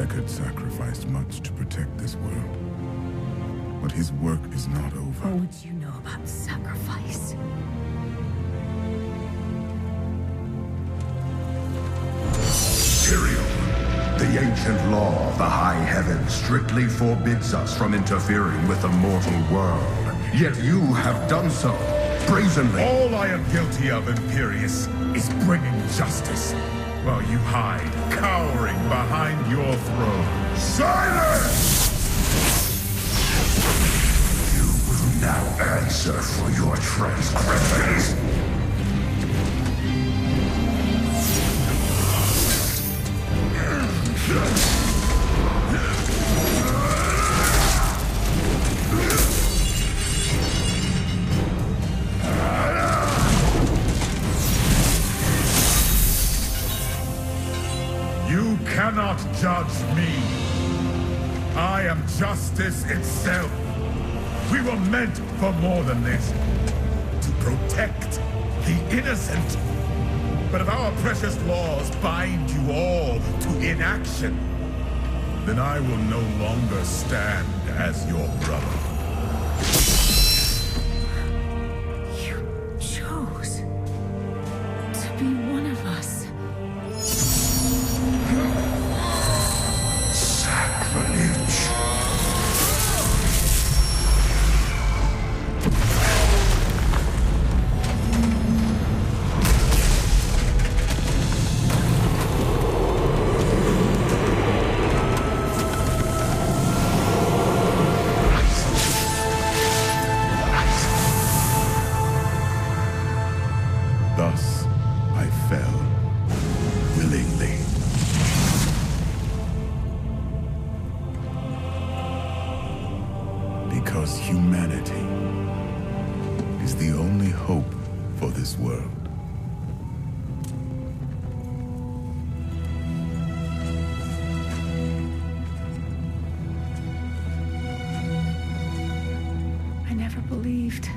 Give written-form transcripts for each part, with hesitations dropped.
Deckard sacrificed much to protect this world. But his work is not over. What would you know about sacrifice? Tyrael, the ancient law of the high heaven strictly forbids us from interfering with the mortal world. Yet you have done so, brazenly. All I am guilty of, Imperius, is bringing justice, while you hide, cowering behind your throne. Silence! You will now answer for your transgressions. You cannot judge me. I am justice itself. We were meant for more than this. To protect the innocent. But if our precious laws bind you all to inaction, then I will no longer stand as your brother. You chose to be one of us. Sacrilege. Thus, I fell, willingly. Because humanity is the only hope for this world. I never believed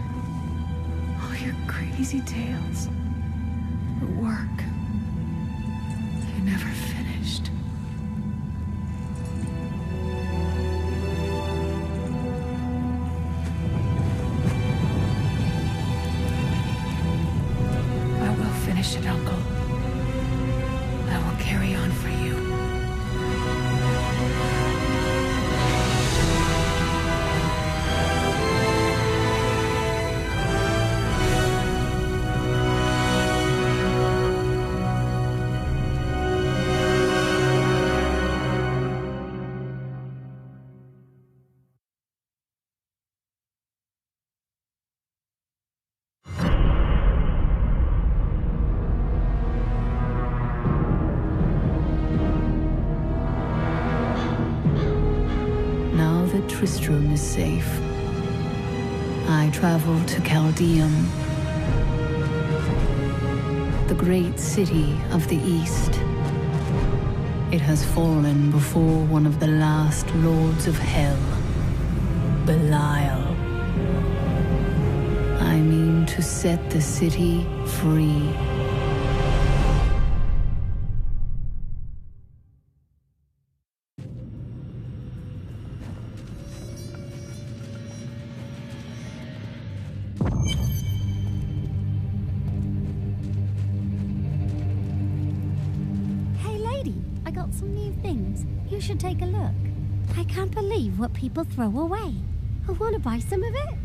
all your crazy tales. The work you never finished. I will finish it, Uncle. I will carry on for you. Now that Tristram is safe, I travel to Chaldeum, the great city of the East. It has fallen before one of the last lords of hell, Belial. I mean to set the city free. Hey lady, I got some new things. You should take a look. I can't believe what people throw away. I want to buy some of it.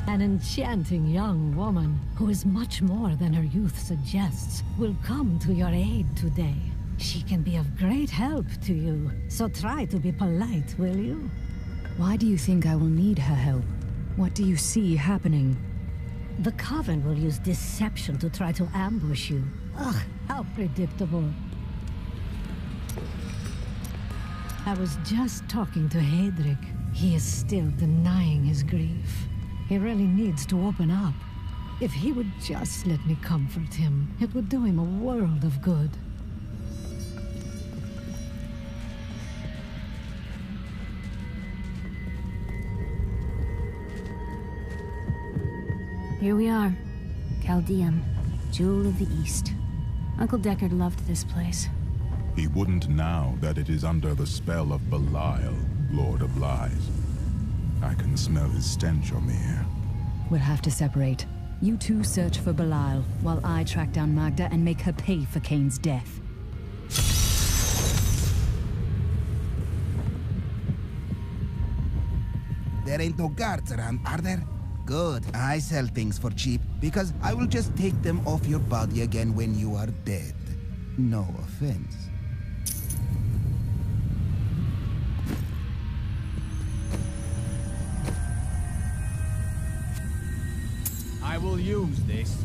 An enchanting young woman, who is much more than her youth suggests, will come to your aid today. She can be of great help to you, so try to be polite, will you? Why do you think I will need her help? What do you see happening? The Coven will use deception to try to ambush you. Ugh, how predictable. I was just talking to Hedrick. He is still denying his grief. He really needs to open up. If he would just let me comfort him, it would do him a world of good. Here we are. Chaldeum, Jewel of the East. Uncle Deckard loved this place. He wouldn't now that it is under the spell of Belial, Lord of Lies. I can smell his stench on the air. We'll have to separate. You two search for Belial, while I track down Magda and make her pay for Kane's death. There ain't no guards around, are there? Good. I sell things for cheap, because I will just take them off your body again when you are dead. No offense. I will use this.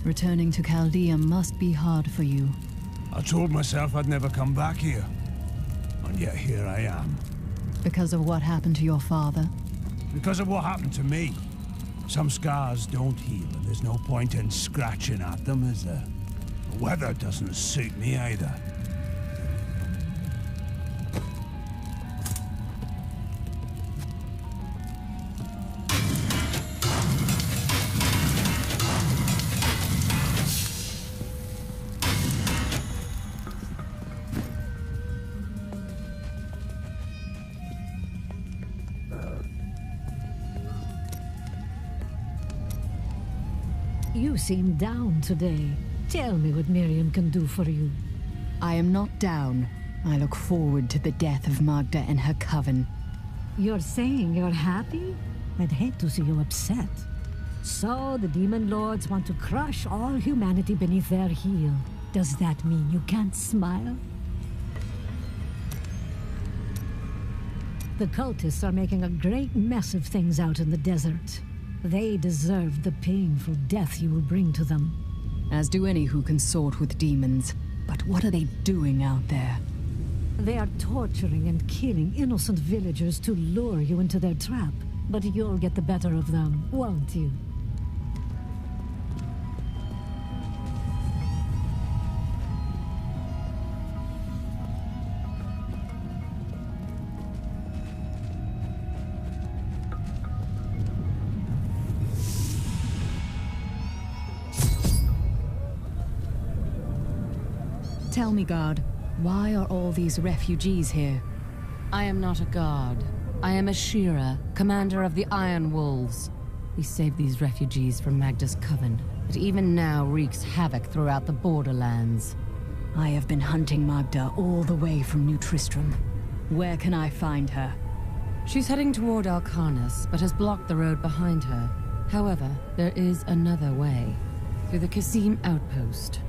Returning to Chaldea must be hard for you. I told myself I'd never come back here. And yet here I am. Because of what happened to your father? Because of what happened to me. Some scars don't heal, and there's no point in scratching at them, is there? The weather doesn't suit me either. You seem down today. Tell me what Miriam can do for you. I am not down. I look forward to the death of Magda and her coven. You're saying you're happy? I'd hate to see you upset. So the demon lords want to crush all humanity beneath their heel. Does that mean you can't smile? The cultists are making a great mess of things out in the desert. They deserve the painful death you will bring to them. As do any who consort with demons. But what are they doing out there? They are torturing and killing innocent villagers to lure you into their trap. But you'll get the better of them, won't you? Tell me, guard, why are all these refugees here? I am not a guard. I am a Shira, commander of the Iron Wolves. We saved these refugees from Magda's coven. It even now wreaks havoc throughout the borderlands. I have been hunting Magda all the way from New Tristram. Where can I find her? She's heading toward Alcarnus, but has blocked the road behind her. However, there is another way. Through the Kasim outpost.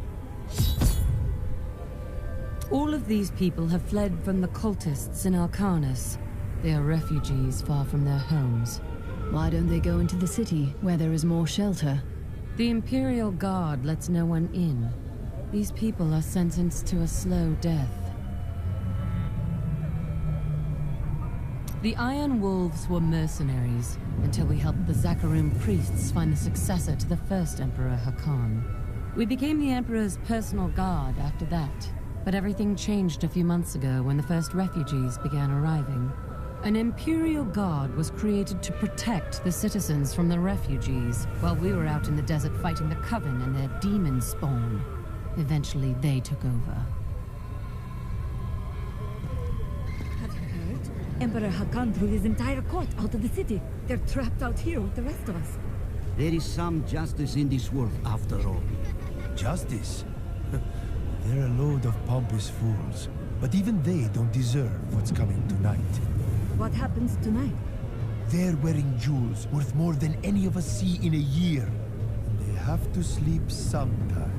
All of these people have fled from the cultists in Alcarnus. They are refugees far from their homes. Why don't they go into the city, where there is more shelter? The Imperial Guard lets no one in. These people are sentenced to a slow death. The Iron Wolves were mercenaries, until we helped the Zakarum priests find the successor to the first Emperor Hakan. We became the Emperor's personal guard after that. But everything changed a few months ago when the first refugees began arriving. An Imperial Guard was created to protect the citizens from the refugees, while we were out in the desert fighting the Coven and their demon spawn. Eventually, they took over. Have you heard? Emperor Hakan threw his entire court out of the city. They're trapped out here with the rest of us. There is some justice in this world, after all. Justice? They're a load of pompous fools. But even they don't deserve what's coming tonight. What happens tonight? They're wearing jewels worth more than any of us see in a year. And they have to sleep sometime.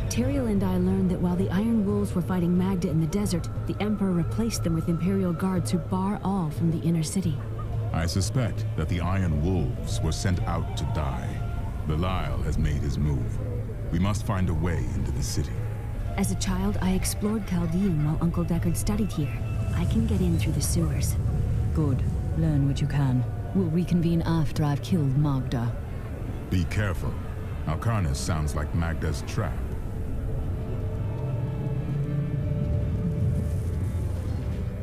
Teriel and I learned that while the Iron Wolves were fighting Magda in the desert, the Emperor replaced them with Imperial guards who bar all from the inner city. I suspect that the Iron Wolves were sent out to die. Belial has made his move. We must find a way into the city. As a child, I explored Chaldean while Uncle Deckard studied here. I can get in through the sewers. Good. Learn what you can. We'll reconvene after I've killed Magda. Be careful. Alcarnus sounds like Magda's trap.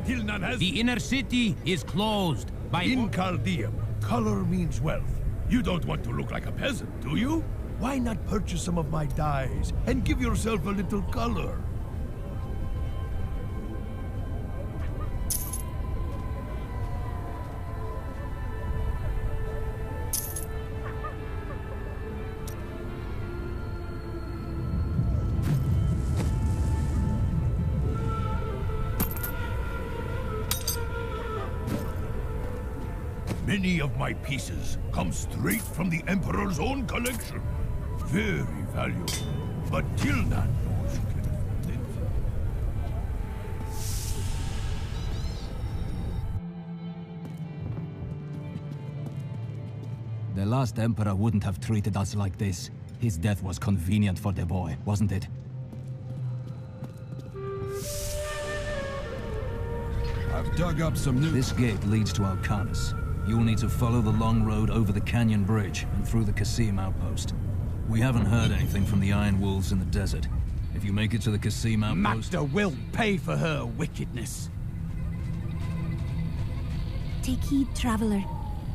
Till none has... The inner city is closed by... In Chaldean, color means wealth. You don't want to look like a peasant, do you? Why not purchase some of my dyes and give yourself a little color? Many of my pieces come straight from the Emperor's own collection. Very valuable. But till none knows you can live. The last Emperor wouldn't have treated us like this. His death was convenient for the boy, wasn't it? I've dug up some new... This gate leads to Alcanus. You'll need to follow the long road over the canyon bridge and through the Qasim outpost. We haven't heard anything from the Iron Wolves in the desert. If you make it to the Qasim outpost... Magda will pay for her wickedness. Take heed, traveler.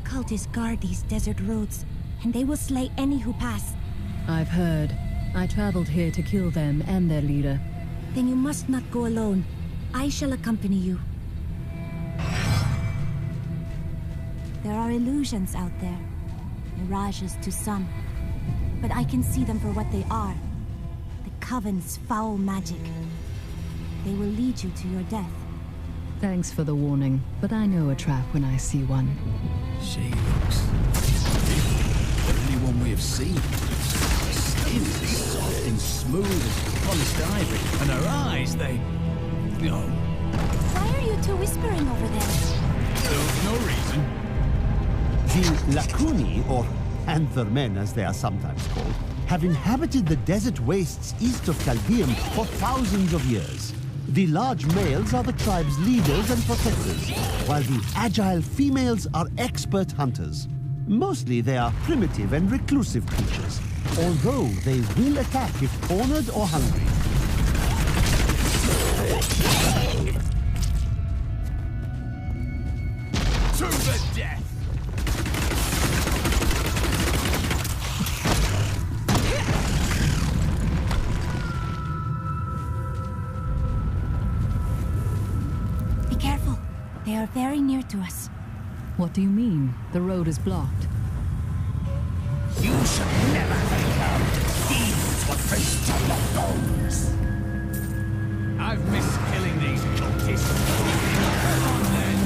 Cultists guard these desert roads, and they will slay any who pass. I've heard. I traveled here to kill them and their leader. Then you must not go alone. I shall accompany you. There are illusions out there. Mirages to some. But I can see them for what they are. The Coven's foul magic. They will lead you to your death. Thanks for the warning, but I know a trap when I see one. She looks... anyone we have seen. Her skin is soft and smooth as polished ivory, and her eyes, they... No. Why are you two whispering over there? There's no reason. The Lacuni, or Panther Men as they are sometimes called, have inhabited the desert wastes east of Chaldeum for thousands of years. The large males are the tribe's leaders and protectors, while the agile females are expert hunters. Mostly they are primitive and reclusive creatures, although they will attack if cornered or hungry. To the death! Be careful. They are very near to us. What do you mean? The road is blocked. You should never think of these were face to the bones. I've missed killing these cultists. Come on then.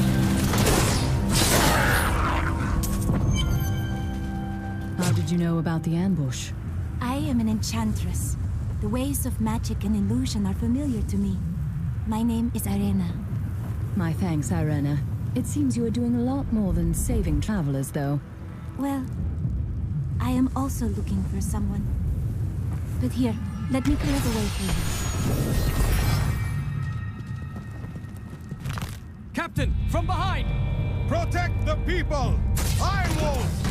How did you know about the ambush? I am an enchantress. The ways of magic and illusion are familiar to me. My name is Irena. My thanks, Irena. It seems you are doing a lot more than saving travelers, though. Well, I am also looking for someone. But here, let me clear the way for you. Captain, from behind! Protect the people! Iron Wolves!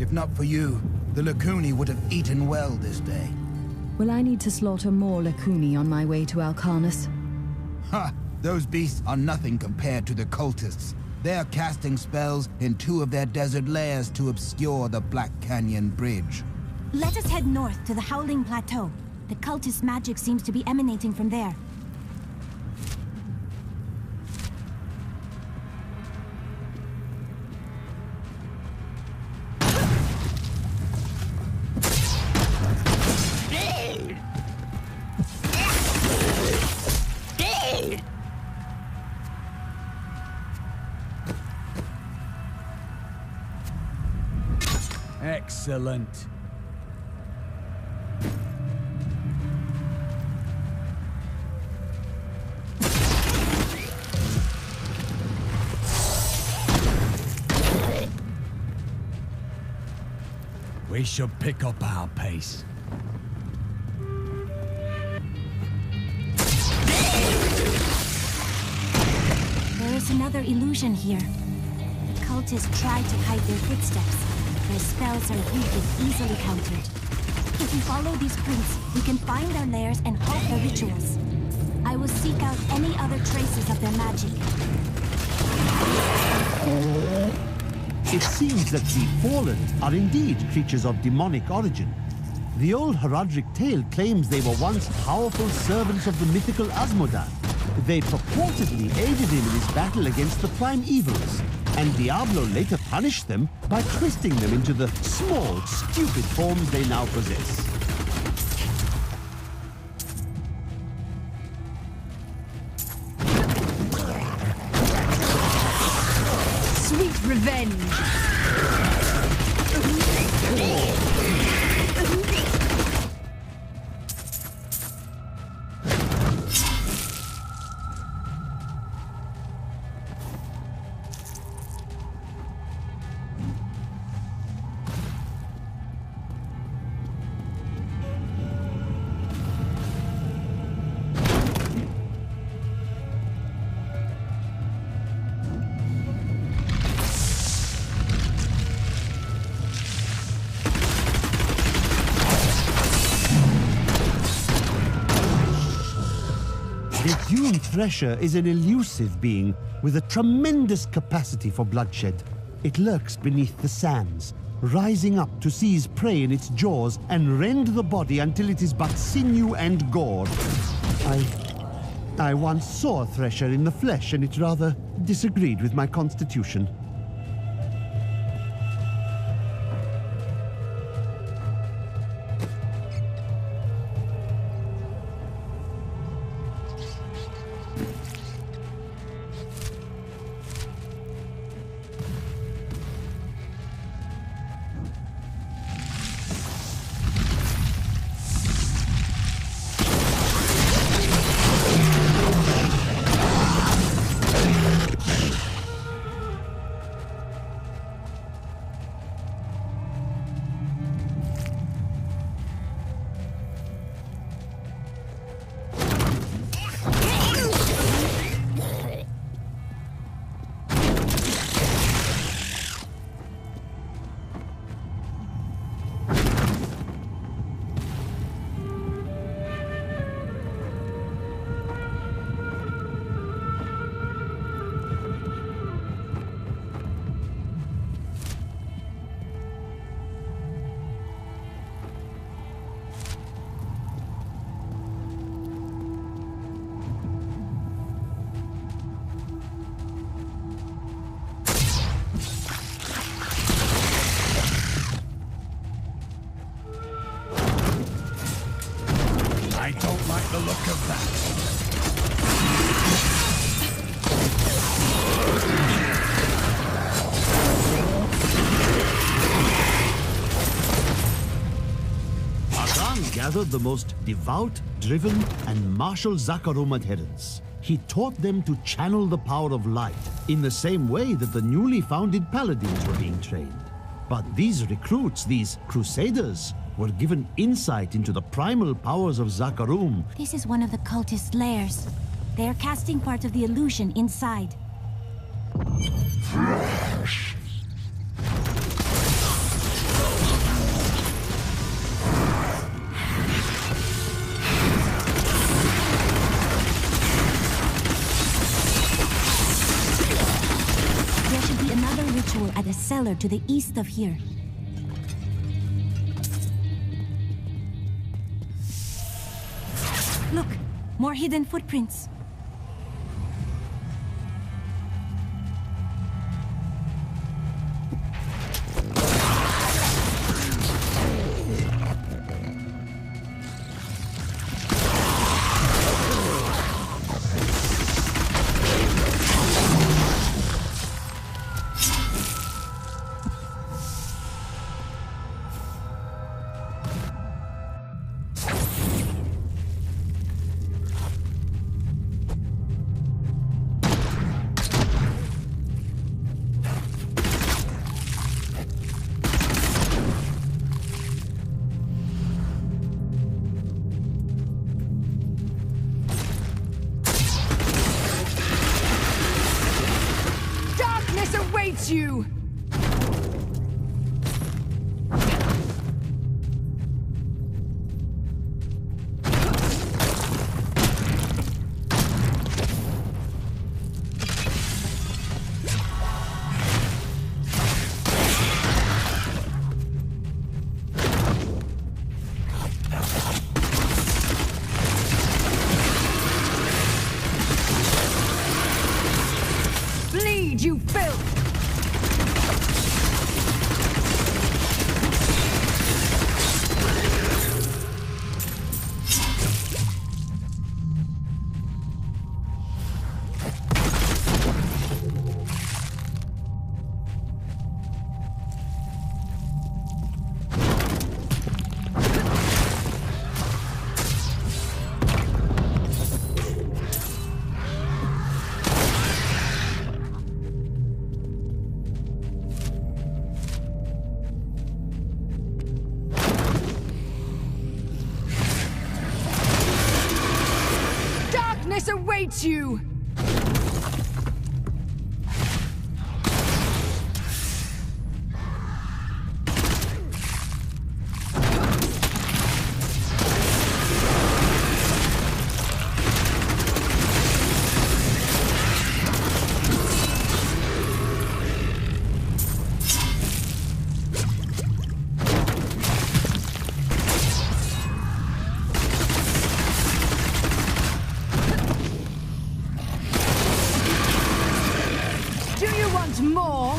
If not for you, the Lacuni would have eaten well this day. Will I need to slaughter more Lacuni on my way to Alcanus? Ha! Those beasts are nothing compared to the cultists. They're casting spells in 2 of their desert lairs to obscure the Black Canyon Bridge. Let us head north to the Howling Plateau. The cultist magic seems to be emanating from there. Excellent. We should pick up our pace. There is another illusion here. The cultists try to hide their footsteps. Their spells are weak and easily countered. If we follow these prints, we can find their lairs and halt their rituals. I will seek out any other traces of their magic. It seems that the Fallen are indeed creatures of demonic origin. The old heraldric tale claims they were once powerful servants of the mythical Asmodan. They purportedly aided him in his battle against the prime evils, and Diablo later punished them by twisting them into the small, stupid forms they now possess. Sweet revenge! The Dune Thresher is an elusive being with a tremendous capacity for bloodshed. It lurks beneath the sands, rising up to seize prey in its jaws and rend the body until it is but sinew and gore. I once saw a Thresher in the flesh, and it rather disagreed with my constitution. I don't like the look of that. Hakan gathered the most devout, driven, and martial Zakarum adherents. He taught them to channel the power of light in the same way that the newly founded paladins were being trained. But these recruits, these crusaders, were given insight into the primal powers of Zakarum. This is one of the cultist lairs. They are casting part of the illusion inside. There should be another ritual at a cellar to the east of here. Look, more hidden footprints. You! awaits you! More?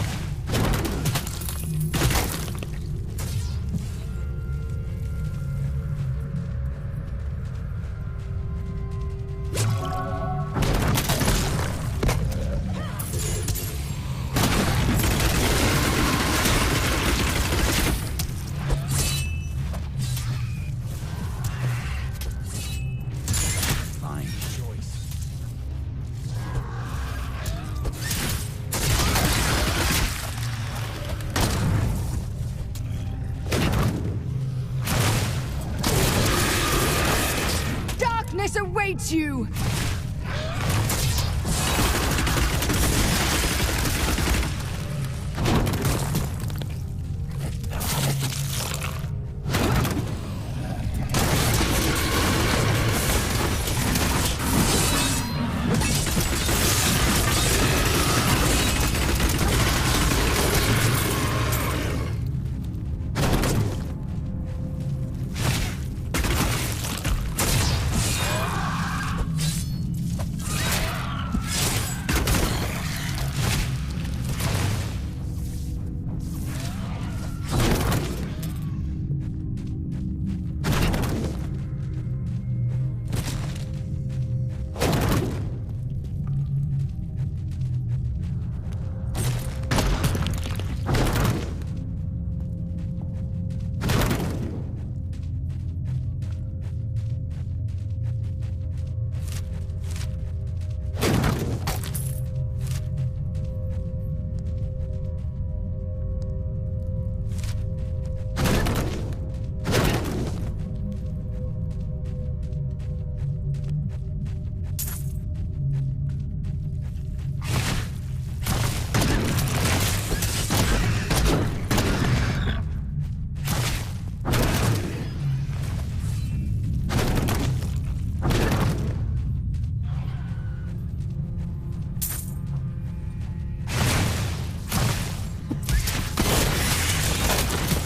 Awaits you!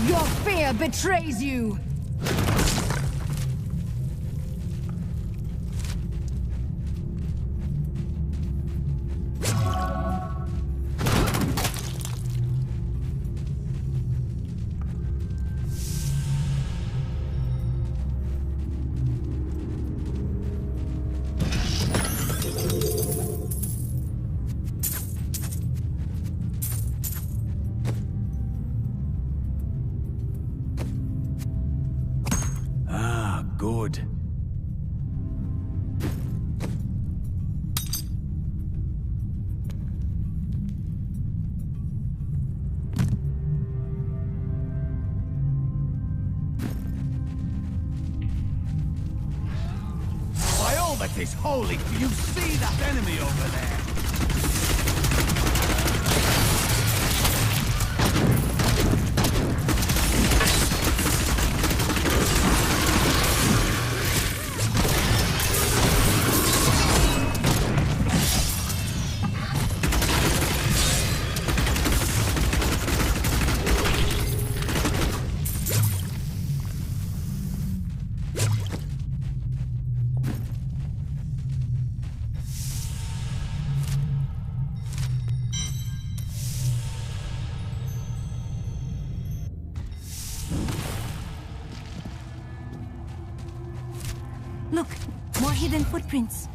Your fear betrays you! Good. By all that is holy, do you see that enemy over there? Look, more hidden footprints.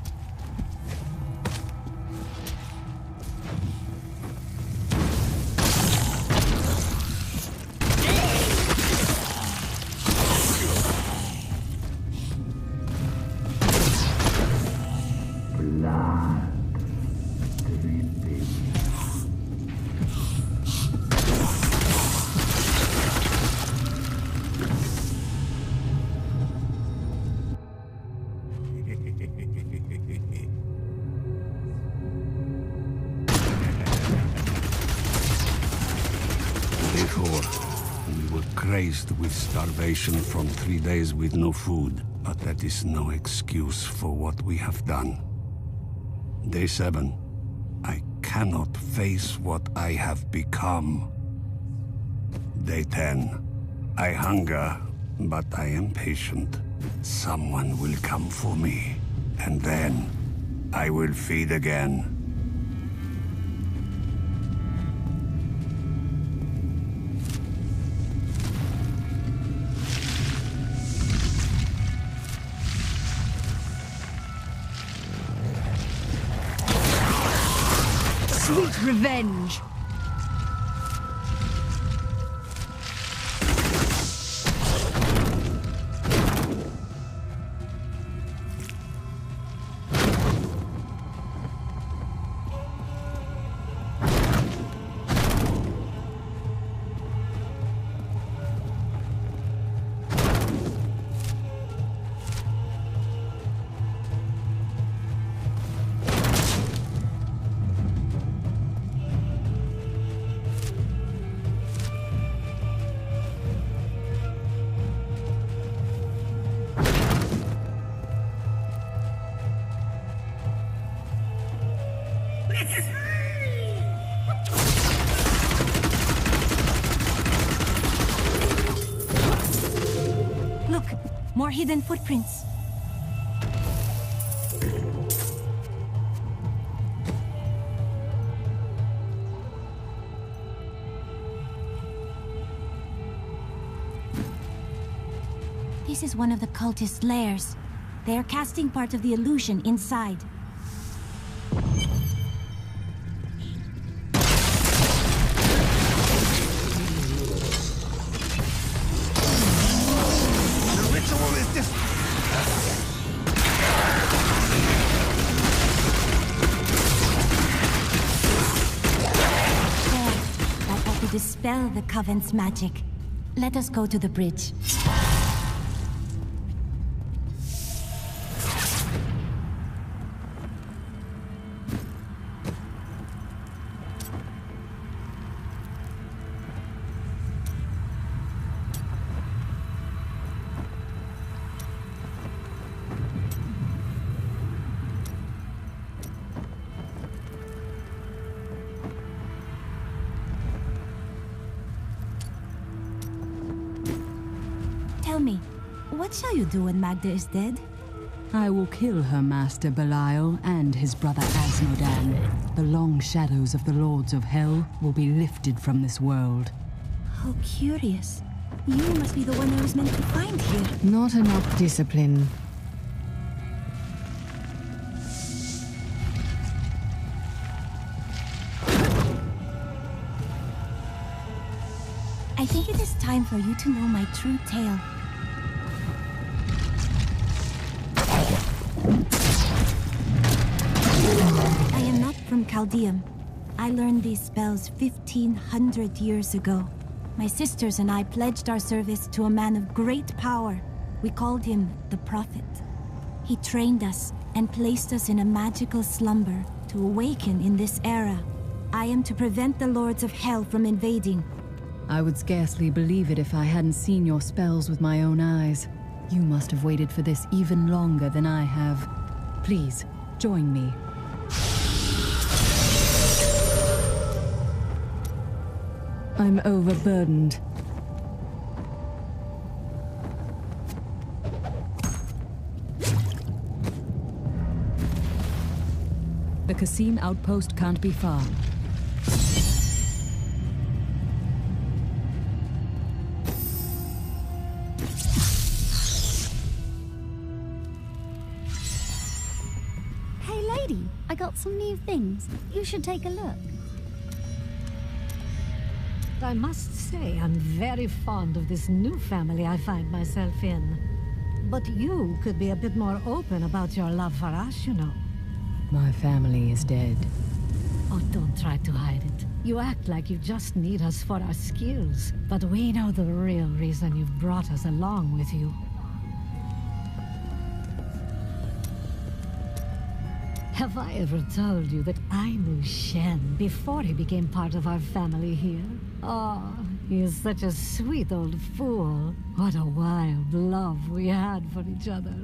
before. We were crazed with starvation from 3 days with no food. But that is no excuse for what we have done. Day 7. I cannot face what I have become. Day 10. I hunger, but I am patient. Someone will come for me, and then I will feed again. Sweet revenge! Look, more hidden footprints. This is one of the cultist lairs. They are casting part of the illusion inside. Dispel the Coven's magic. Let us go to the bridge. Tell me, what shall you do when Magda is dead? I will kill her master Belial and his brother Asmodan. The long shadows of the Lords of Hell will be lifted from this world. How curious. You must be the one I was meant to find here. Not enough discipline. I think it is time for you to know my true tale. I am not from Chaldeum. I learned these spells 1,500 years ago. My sisters and I pledged our service to a man of great power. We called him the Prophet. He trained us and placed us in a magical slumber to awaken in this era. I am to prevent the Lords of Hell from invading. I would scarcely believe it if I hadn't seen your spells with my own eyes. You must have waited for this even longer than I have. Please, join me. I'm overburdened. The Qasim outpost can't be far. Hey lady, I got some new things. You should take a look. I must say, I'm very fond of this new family I find myself in. But you could be a bit more open about your love for us, you know. My family is dead. Oh, don't try to hide it. You act like you just need us for our skills. But we know the real reason you've brought us along with you. Have I ever told you that I knew Shen before he became part of our family here? Oh, he is such a sweet old fool. What a wild love we had for each other.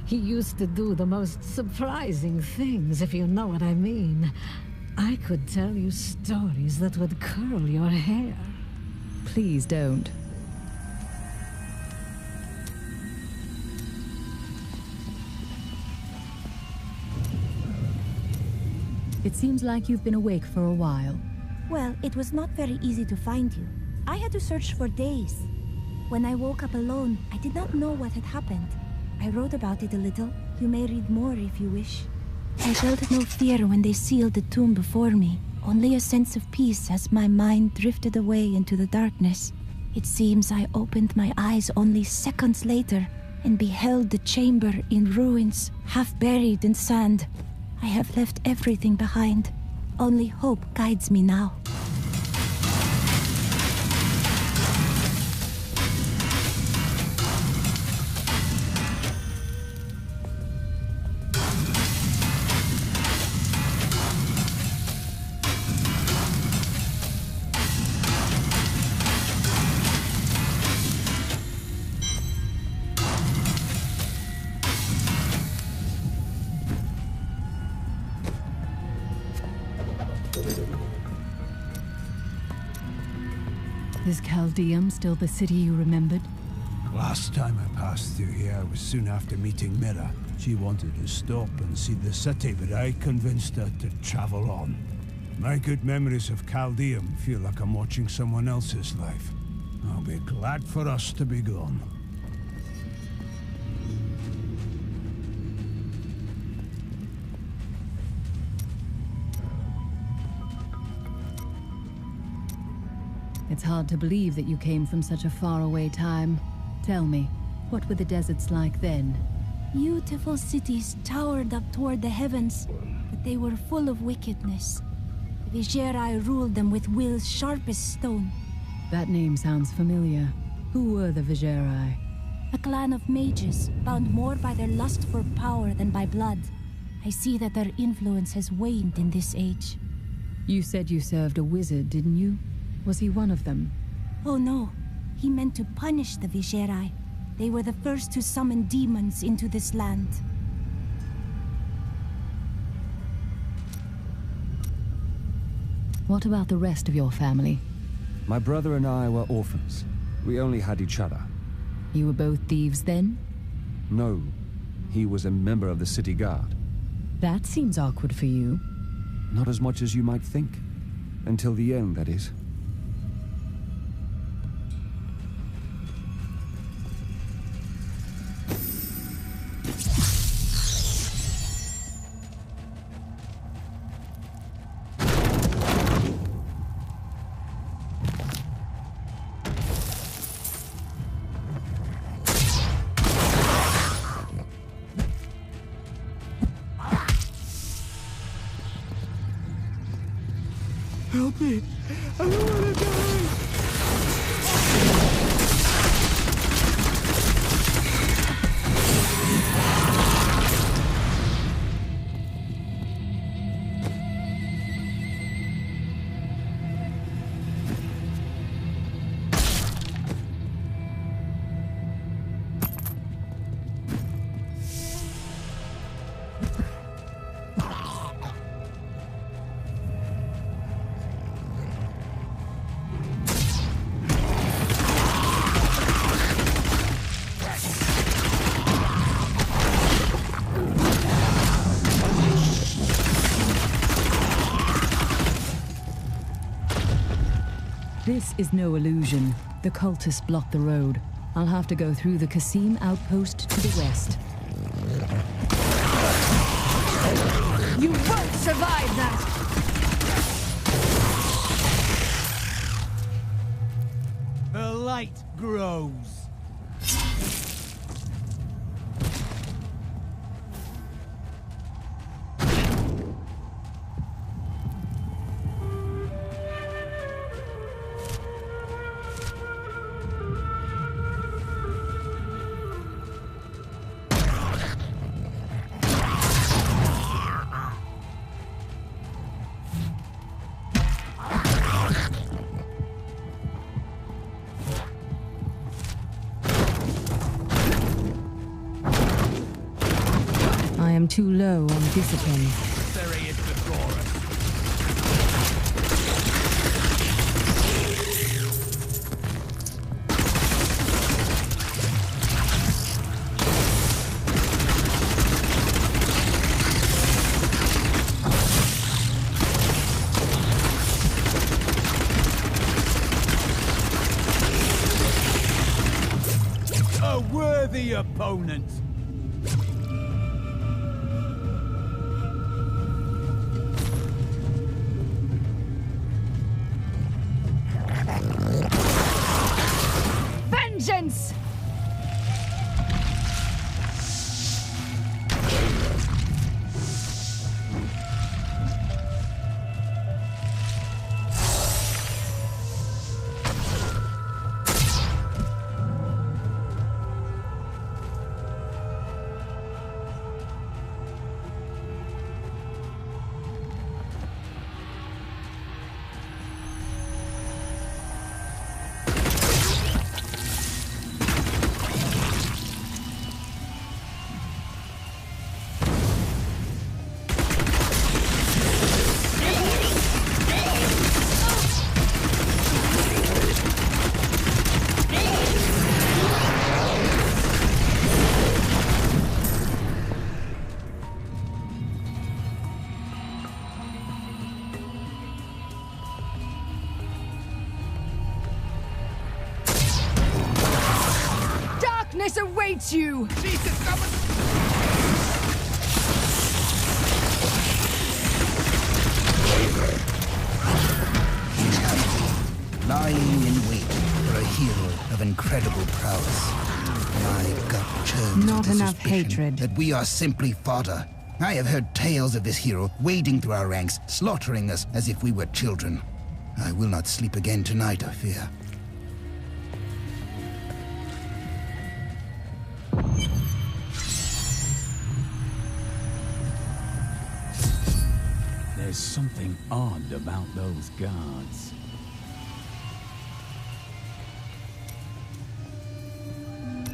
He used to do the most surprising things, if you know what I mean. I could tell you stories that would curl your hair. Please don't. It seems like you've been awake for a while. Well, it was not very easy to find you. I had to search for days. When I woke up alone, I did not know what had happened. I wrote about it a little. You may read more if you wish. I felt no fear when they sealed the tomb before me, only a sense of peace as my mind drifted away into the darkness. It seems I opened my eyes only seconds later and beheld the chamber in ruins, half buried in sand. I have left everything behind. Only hope guides me now. Is Chaldeum still the city you remembered? Last time I passed through here was soon after meeting Mira. She wanted to stop and see the city, but I convinced her to travel on. My good memories of Chaldeum feel like I'm watching someone else's life. I'll be glad for us to be gone. It's hard to believe that you came from such a faraway time. Tell me, what were the deserts like then? Beautiful cities towered up toward the heavens, but they were full of wickedness. The Vigerai ruled them with wills sharp as stone. That name sounds familiar. Who were the Vigerai? A clan of mages, bound more by their lust for power than by blood. I see that their influence has waned in this age. You said you served a wizard, didn't you? Was he one of them? Oh no. He meant to punish the Vigerai. They were the first to summon demons into this land. What about the rest of your family? My brother and I were orphans. We only had each other. You were both thieves then? No. He was a member of the city guard. That seems awkward for you. Not as much as you might think. Until the end, that is. Help me! I don't want to die! This is no illusion. The cultists blocked the road. I'll have to go through the Qasim outpost to the west. You won't survive that! The light grows. I'm too low on discipline. There he is before us. A worthy opponent. Vengeance! Darkness awaits you! Jesus, come on. Lying in wait for a hero of incredible prowess. My gut churns Not with the enough suspicion hatred. that we are simply fodder. I have heard tales of this hero wading through our ranks, slaughtering us as if we were children. I will not sleep again tonight, I fear. There's something odd about those guards.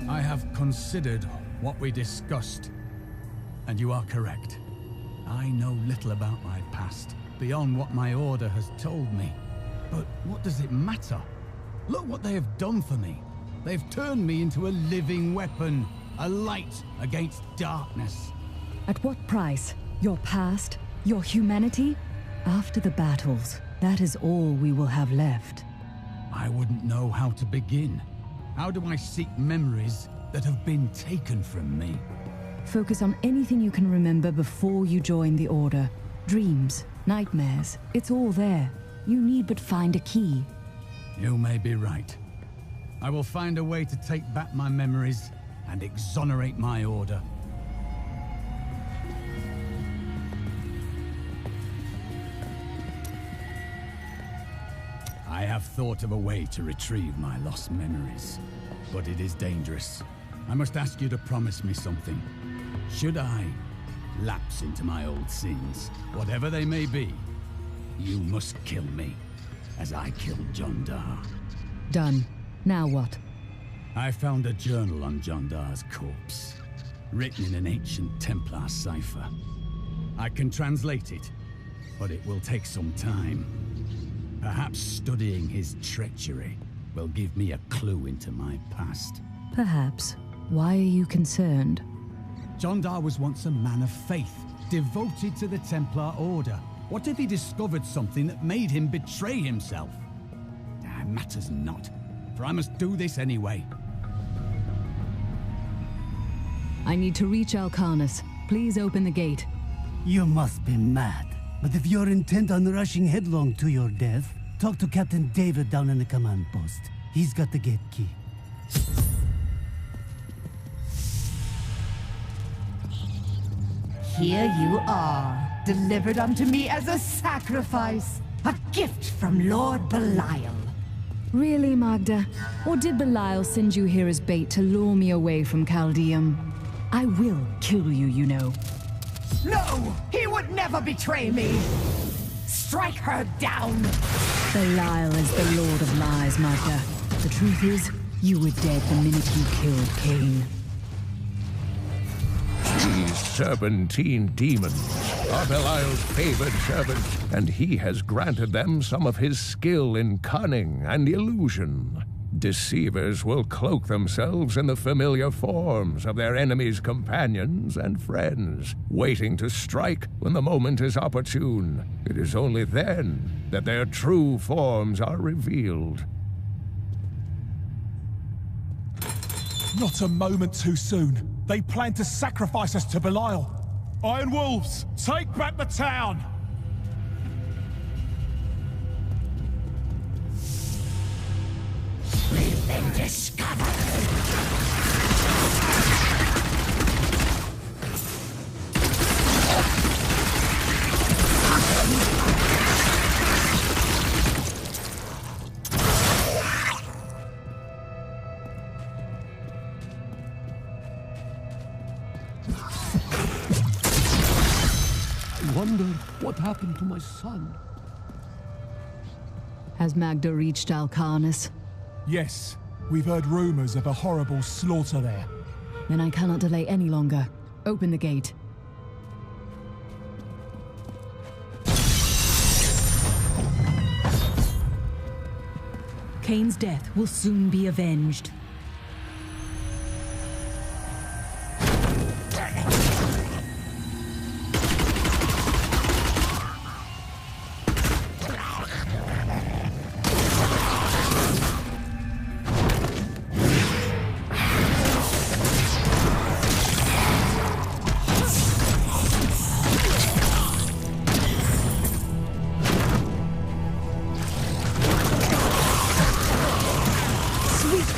I have considered what we discussed, and you are correct. I know little about my past, beyond what my order has told me. But what does it matter? Look what they have done for me. They've turned me into a living weapon, a light against darkness. At what price? Your past? Your humanity? After the battles, that is all we will have left. I wouldn't know how to begin. How do I seek memories that have been taken from me? Focus on anything you can remember before you join the Order. Dreams, nightmares, it's all there. You need but find a key. You may be right. I will find a way to take back my memories and exonerate my order. I have thought of a way to retrieve my lost memories, but it is dangerous. I must ask you to promise me something. Should I lapse into my old sins, whatever they may be, you must kill me, as I killed Jondar. Done. Now what? I found a journal on Jondar's corpse, written in an ancient Templar cipher. I can translate it, but it will take some time. Perhaps studying his treachery will give me a clue into my past. Perhaps. Why are you concerned? Jondar was once a man of faith, devoted to the Templar Order. What if he discovered something that made him betray himself? Matters not, for I must do this anyway. I need to reach Alcanus. Please open the gate. You must be mad. But if you're intent on rushing headlong to your death, talk to Captain David down in the command post. He's got the gate key. Here you are, delivered unto me as a sacrifice, a gift from Lord Belial. Really, Magda? Or did Belial send you here as bait to lure me away from Caldeum? I will kill you, you know. No! He would never betray me! Strike her down! Belial is the Lord of Lies, Magda. The truth is, you were dead the minute you killed Cain. Jeez. serpentine demons are Belial's favored servants, and he has granted them some of his skill in cunning and illusion. Deceivers will cloak themselves in the familiar forms of their enemies' companions and friends, waiting to strike when the moment is opportune. It is only then that their true forms are revealed. Not a moment too soon. They plan to sacrifice us to Belial. Iron Wolves, take back the town! We've been discovered! I wonder what happened to my son. Has Magda reached Alcarnus? Yes, we've heard rumors of a horrible slaughter there. Then I cannot delay any longer. Open the gate. Cain's death will soon be avenged.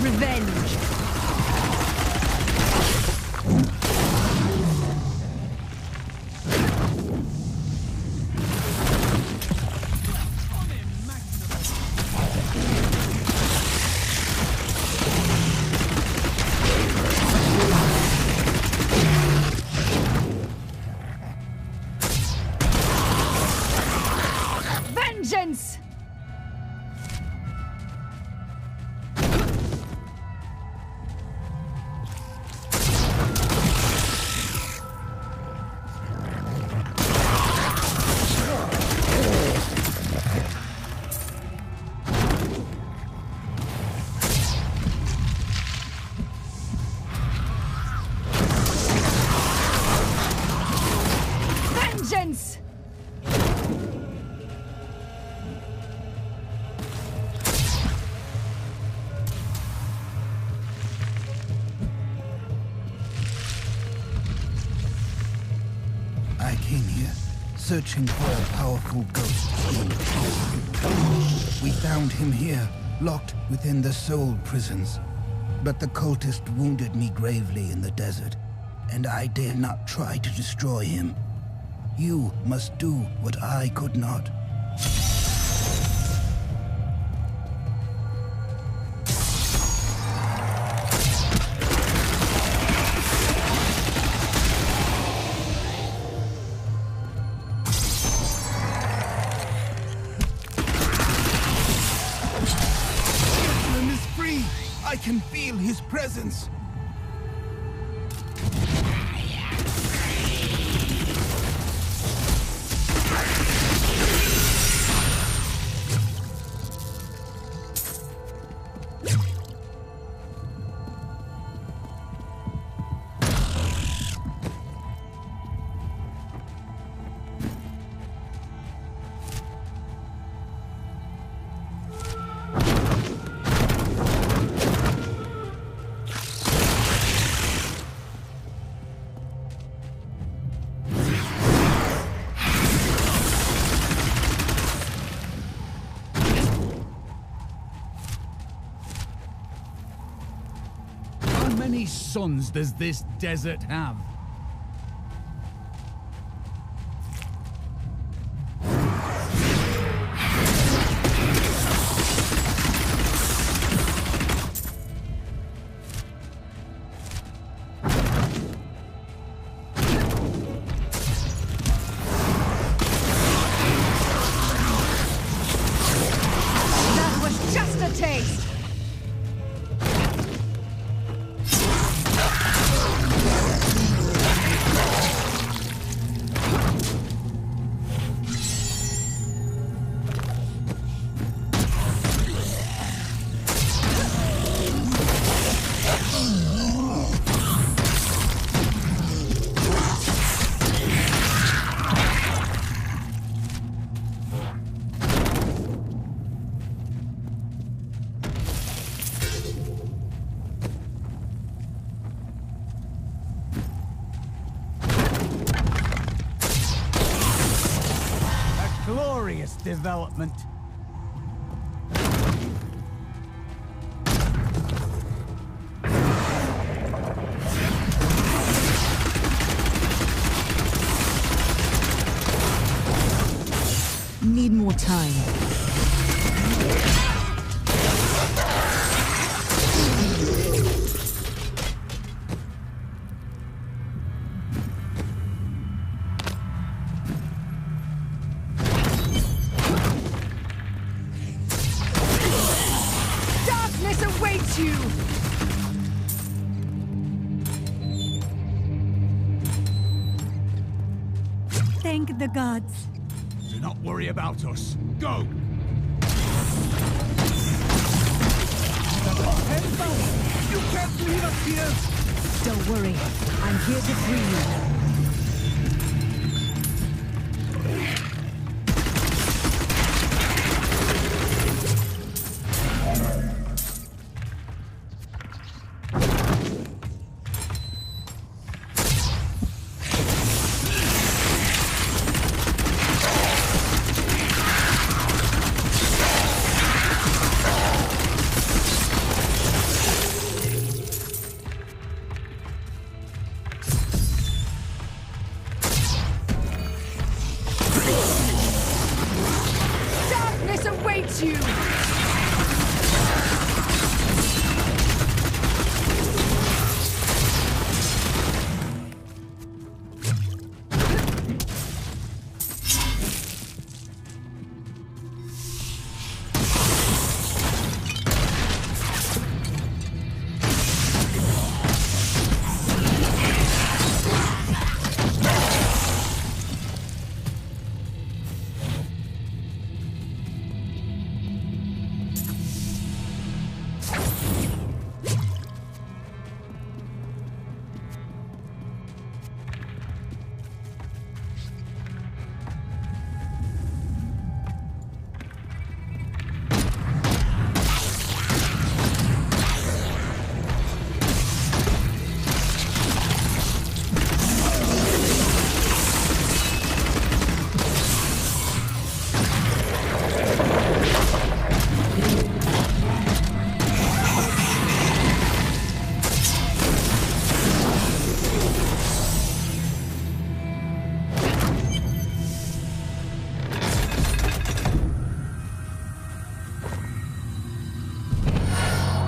Revenge! Vengeance! Vengeance! I came here, searching for a powerful ghost king. We found him here, locked within the soul prisons. But the cultist wounded me gravely in the desert, and I dare not try to destroy him. You must do what I could not. Islam is free! I can feel his presence! How many sons does this desert have? That was just a taste! development. Need more time. Darkness awaits you! Thank the gods. Do not worry about us. Go! You can't leave us here! Don't worry. I'm here to free you. Darkness awaits you!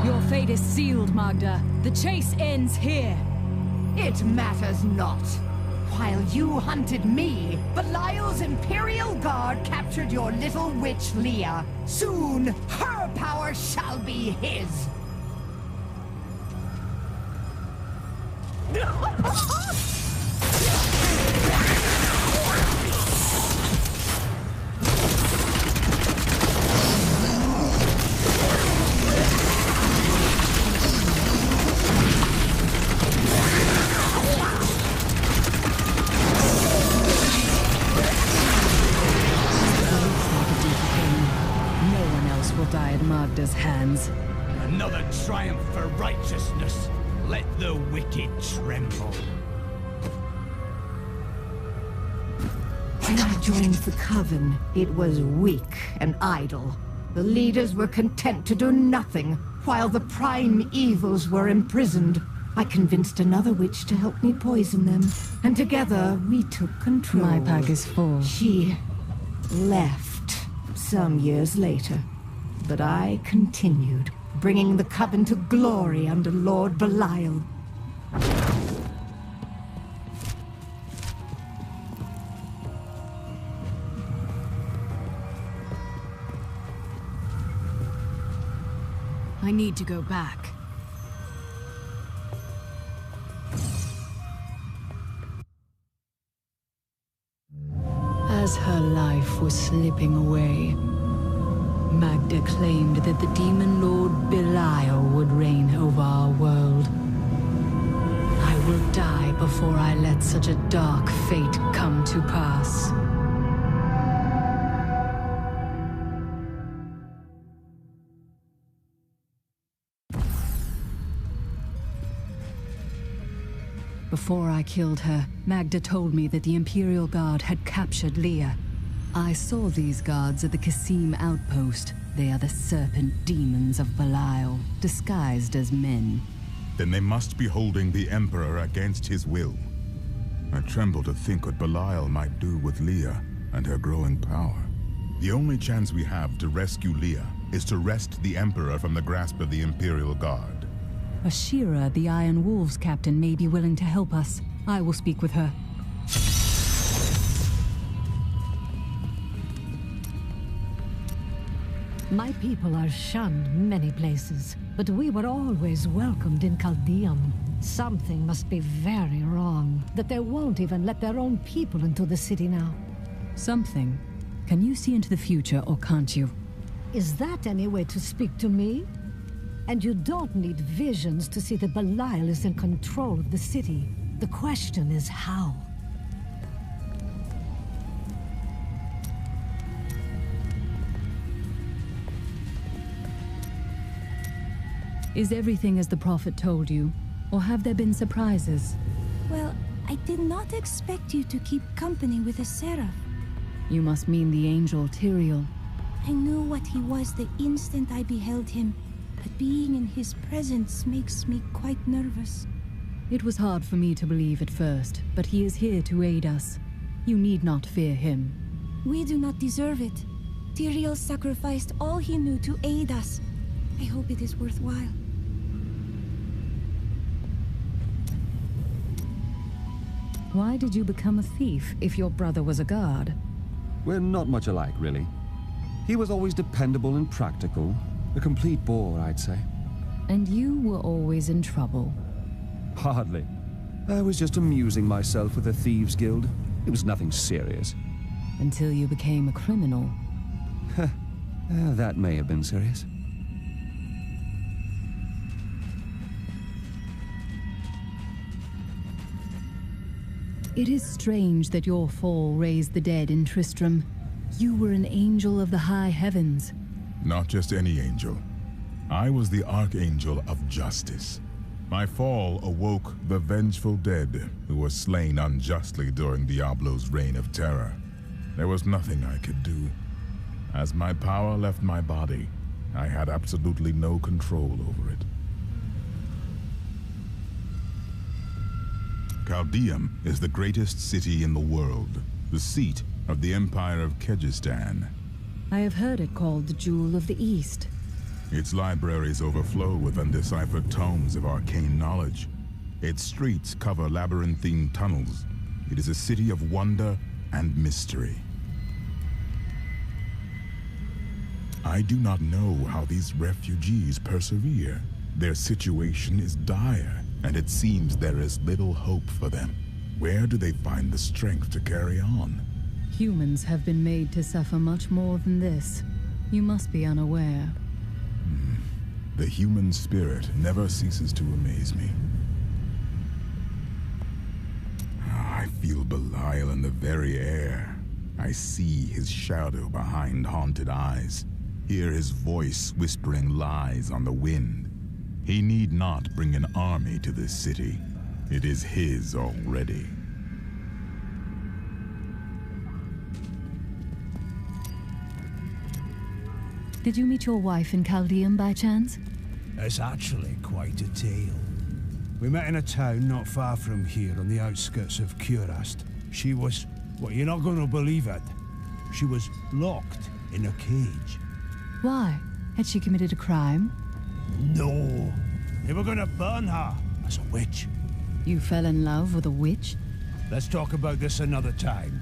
Your fate is sealed, Magda. The chase ends here. It matters not. While you hunted me, Belial's Imperial Guard captured your little witch Leah. Soon, her power shall be his. No one else will die at Magda's hands. Another triumph for righteousness. Let the wicked tremble. When I joined the Coven, it was weak and idle. The leaders were content to do nothing, while the prime evils were imprisoned. I convinced another witch to help me poison them, and together we took control. My pack is full. She left some years later, but I continued, bringing the Coven to glory under Lord Belial. I need to go back. As her life was slipping away, Magda claimed that the demon lord Belial would reign over our world. I will die before I let such a dark fate come to pass. Before I killed her, Magda told me that the Imperial Guard had captured Leah. I saw these guards at the Kasim outpost. They are the serpent demons of Belial, disguised as men. Then they must be holding the Emperor against his will. I tremble to think what Belial might do with Leah and her growing power. The only chance we have to rescue Leah is to wrest the Emperor from the grasp of the Imperial Guard. Ashira, the Iron Wolves captain, may be willing to help us. I will speak with her. My people are shunned many places, but we were always welcomed in Caldeum. Something must be very wrong, that they won't even let their own people into the city now. Something? Can you see into the future, or can't you? Is that any way to speak to me? And you don't need visions to see that Belial is in control of the city. The question is how? Is everything as the Prophet told you? Or have there been surprises? Well, I did not expect you to keep company with a seraph. You must mean the angel Tyrael. I knew what he was the instant I beheld him, but being in his presence makes me quite nervous. It was hard for me to believe at first, but he is here to aid us. You need not fear him. We do not deserve it. Tyrael sacrificed all he knew to aid us. I hope it is worthwhile. Why did you become a thief if your brother was a guard? We're not much alike, really. He was always dependable and practical. A complete bore, I'd say. And you were always in trouble. Hardly. I was just amusing myself with the Thieves' Guild. It was nothing serious. Until you became a criminal. That may have been serious. It is strange that your fall raised the dead in Tristram. You were an angel of the high heavens. Not just any angel. I was the Archangel of Justice. My fall awoke the vengeful dead who were slain unjustly during Diablo's reign of terror. There was nothing I could do. As my power left my body, I had absolutely no control over it. Caldeum is the greatest city in the world, the seat of the Empire of Kyrgyzstan. I have heard it called the Jewel of the East. Its libraries overflow with undeciphered tomes of arcane knowledge. Its streets cover labyrinthine tunnels. It is a city of wonder and mystery. I do not know how these refugees persevere. Their situation is dire, and it seems there is little hope for them. Where do they find the strength to carry on? Humans have been made to suffer much more than this. You must be unaware. The human spirit never ceases to amaze me. I feel Belial in the very air. I see his shadow behind haunted eyes, hear his voice whispering lies on the wind. He need not bring an army to this city. It is his already. Did you meet your wife in Caldeum by chance? It's actually quite a tale. We met in a town not far from here on the outskirts of Kurast. She was, well, you're not going to believe it. She was locked in a cage. Why? Had she committed a crime? No. They were going to burn her as a witch. You fell in love with a witch? Let's talk about this another time.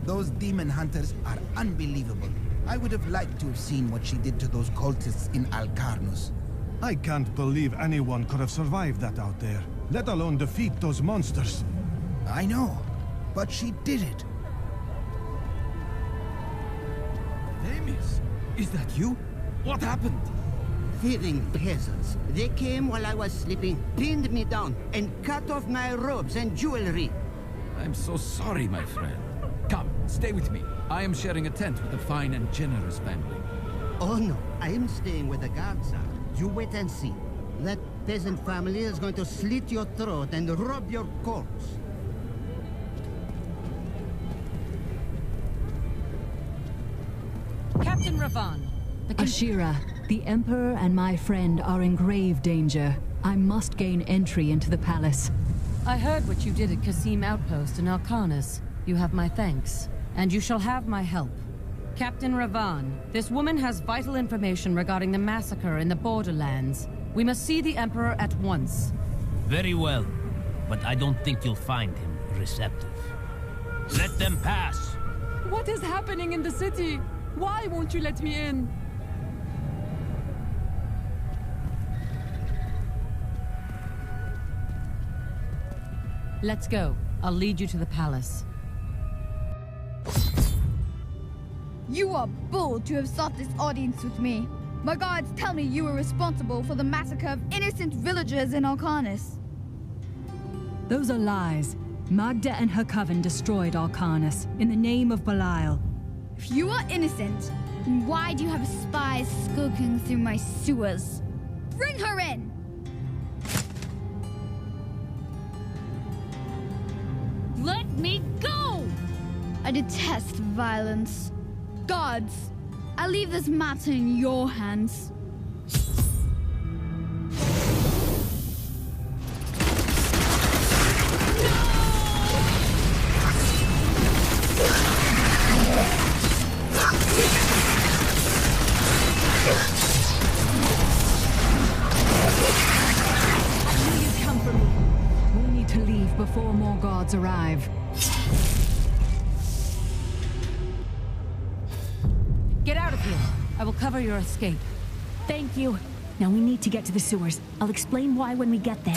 Those demon hunters are unbelievable. I would have liked to have seen what she did to those cultists in Alcarnus. I can't believe anyone could have survived that out there, let alone defeat those monsters. I know, but she did it. Demis, is that you? What happened? Thieving peasants. They came while I was sleeping, pinned me down, and cut off my robes and jewelry. I'm so sorry, my friend. Come, stay with me. I am sharing a tent with a fine and generous family. Oh no, I am staying where the guards are. You wait and see. That peasant family is going to slit your throat and rub your corpse. Captain Ravan. Ashira, the Emperor and my friend are in grave danger. I must gain entry into the palace. I heard what you did at Qasim Outpost in Alcanis. You have my thanks, and you shall have my help. Captain Ravan, this woman has vital information regarding the massacre in the borderlands. We must see the Emperor at once. Very well, but I don't think you'll find him receptive. Let them pass! What is happening in the city? Why won't you let me in? Let's go. I'll lead you to the palace. You are bold to have sought this audience with me. My guards tell me you were responsible for the massacre of innocent villagers in Alcanis. Those are lies. Magda and her coven destroyed Alcanis in the name of Belial. If you are innocent, then why do you have spies skulking through my sewers? Bring her in! Let me go! I detest violence. Guards, I leave this matter in your hands. Please come for me. We need to leave before more guards arrive. Get out of here. I will cover your escape. Thank you. Now we need to get to the sewers. I'll explain why when we get there.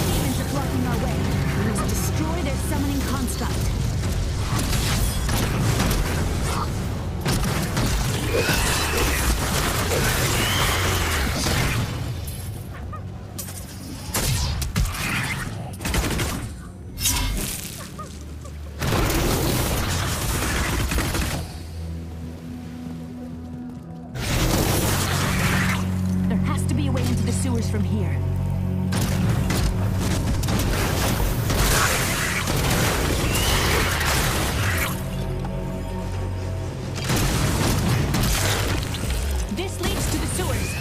Demons are blocking our way. We must destroy their summoning construct. There has to be a way into the sewers from here. This leads to the sewers.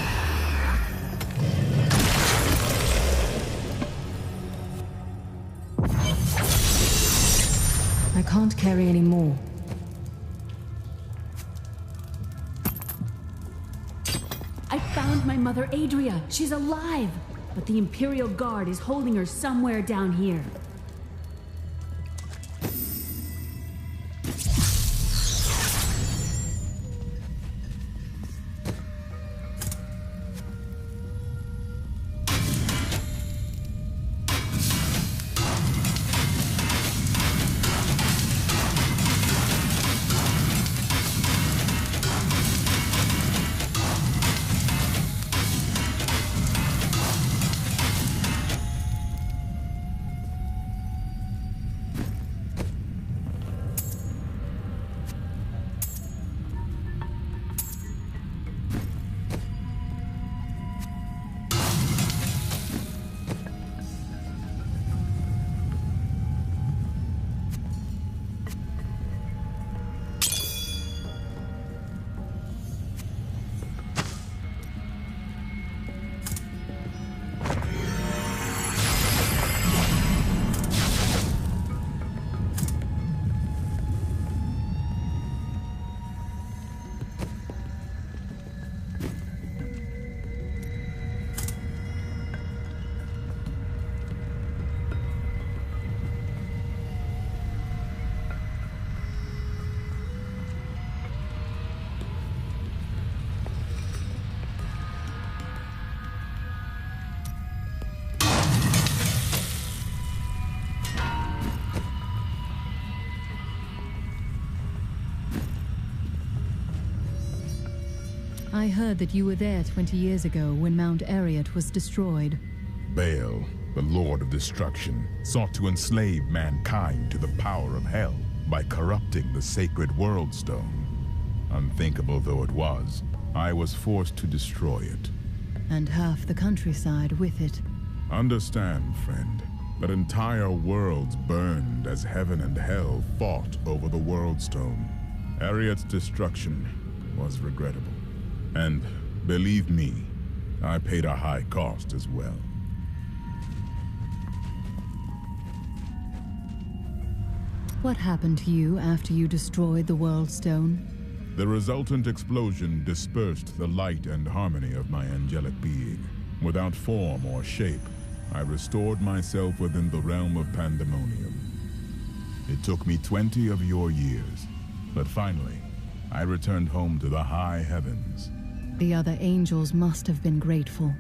I can't carry any more. I found my mother Adria. She's alive. But the Imperial Guard is holding her somewhere down here. I heard that you were there 20 years ago when Mount Arreat was destroyed. Baal, the Lord of Destruction, sought to enslave mankind to the power of hell by corrupting the sacred World Stone. Unthinkable though it was, I was forced to destroy it. And half the countryside with it. Understand, friend, that entire worlds burned as heaven and hell fought over the World Stone. Arreat's destruction was regrettable. And, believe me, I paid a high cost as well. What happened to you after you destroyed the World Stone? The resultant explosion dispersed the light and harmony of my angelic being. Without form or shape, I restored myself within the realm of pandemonium. It took me 20 of your years, but finally, I returned home to the high heavens. The other angels must have been grateful.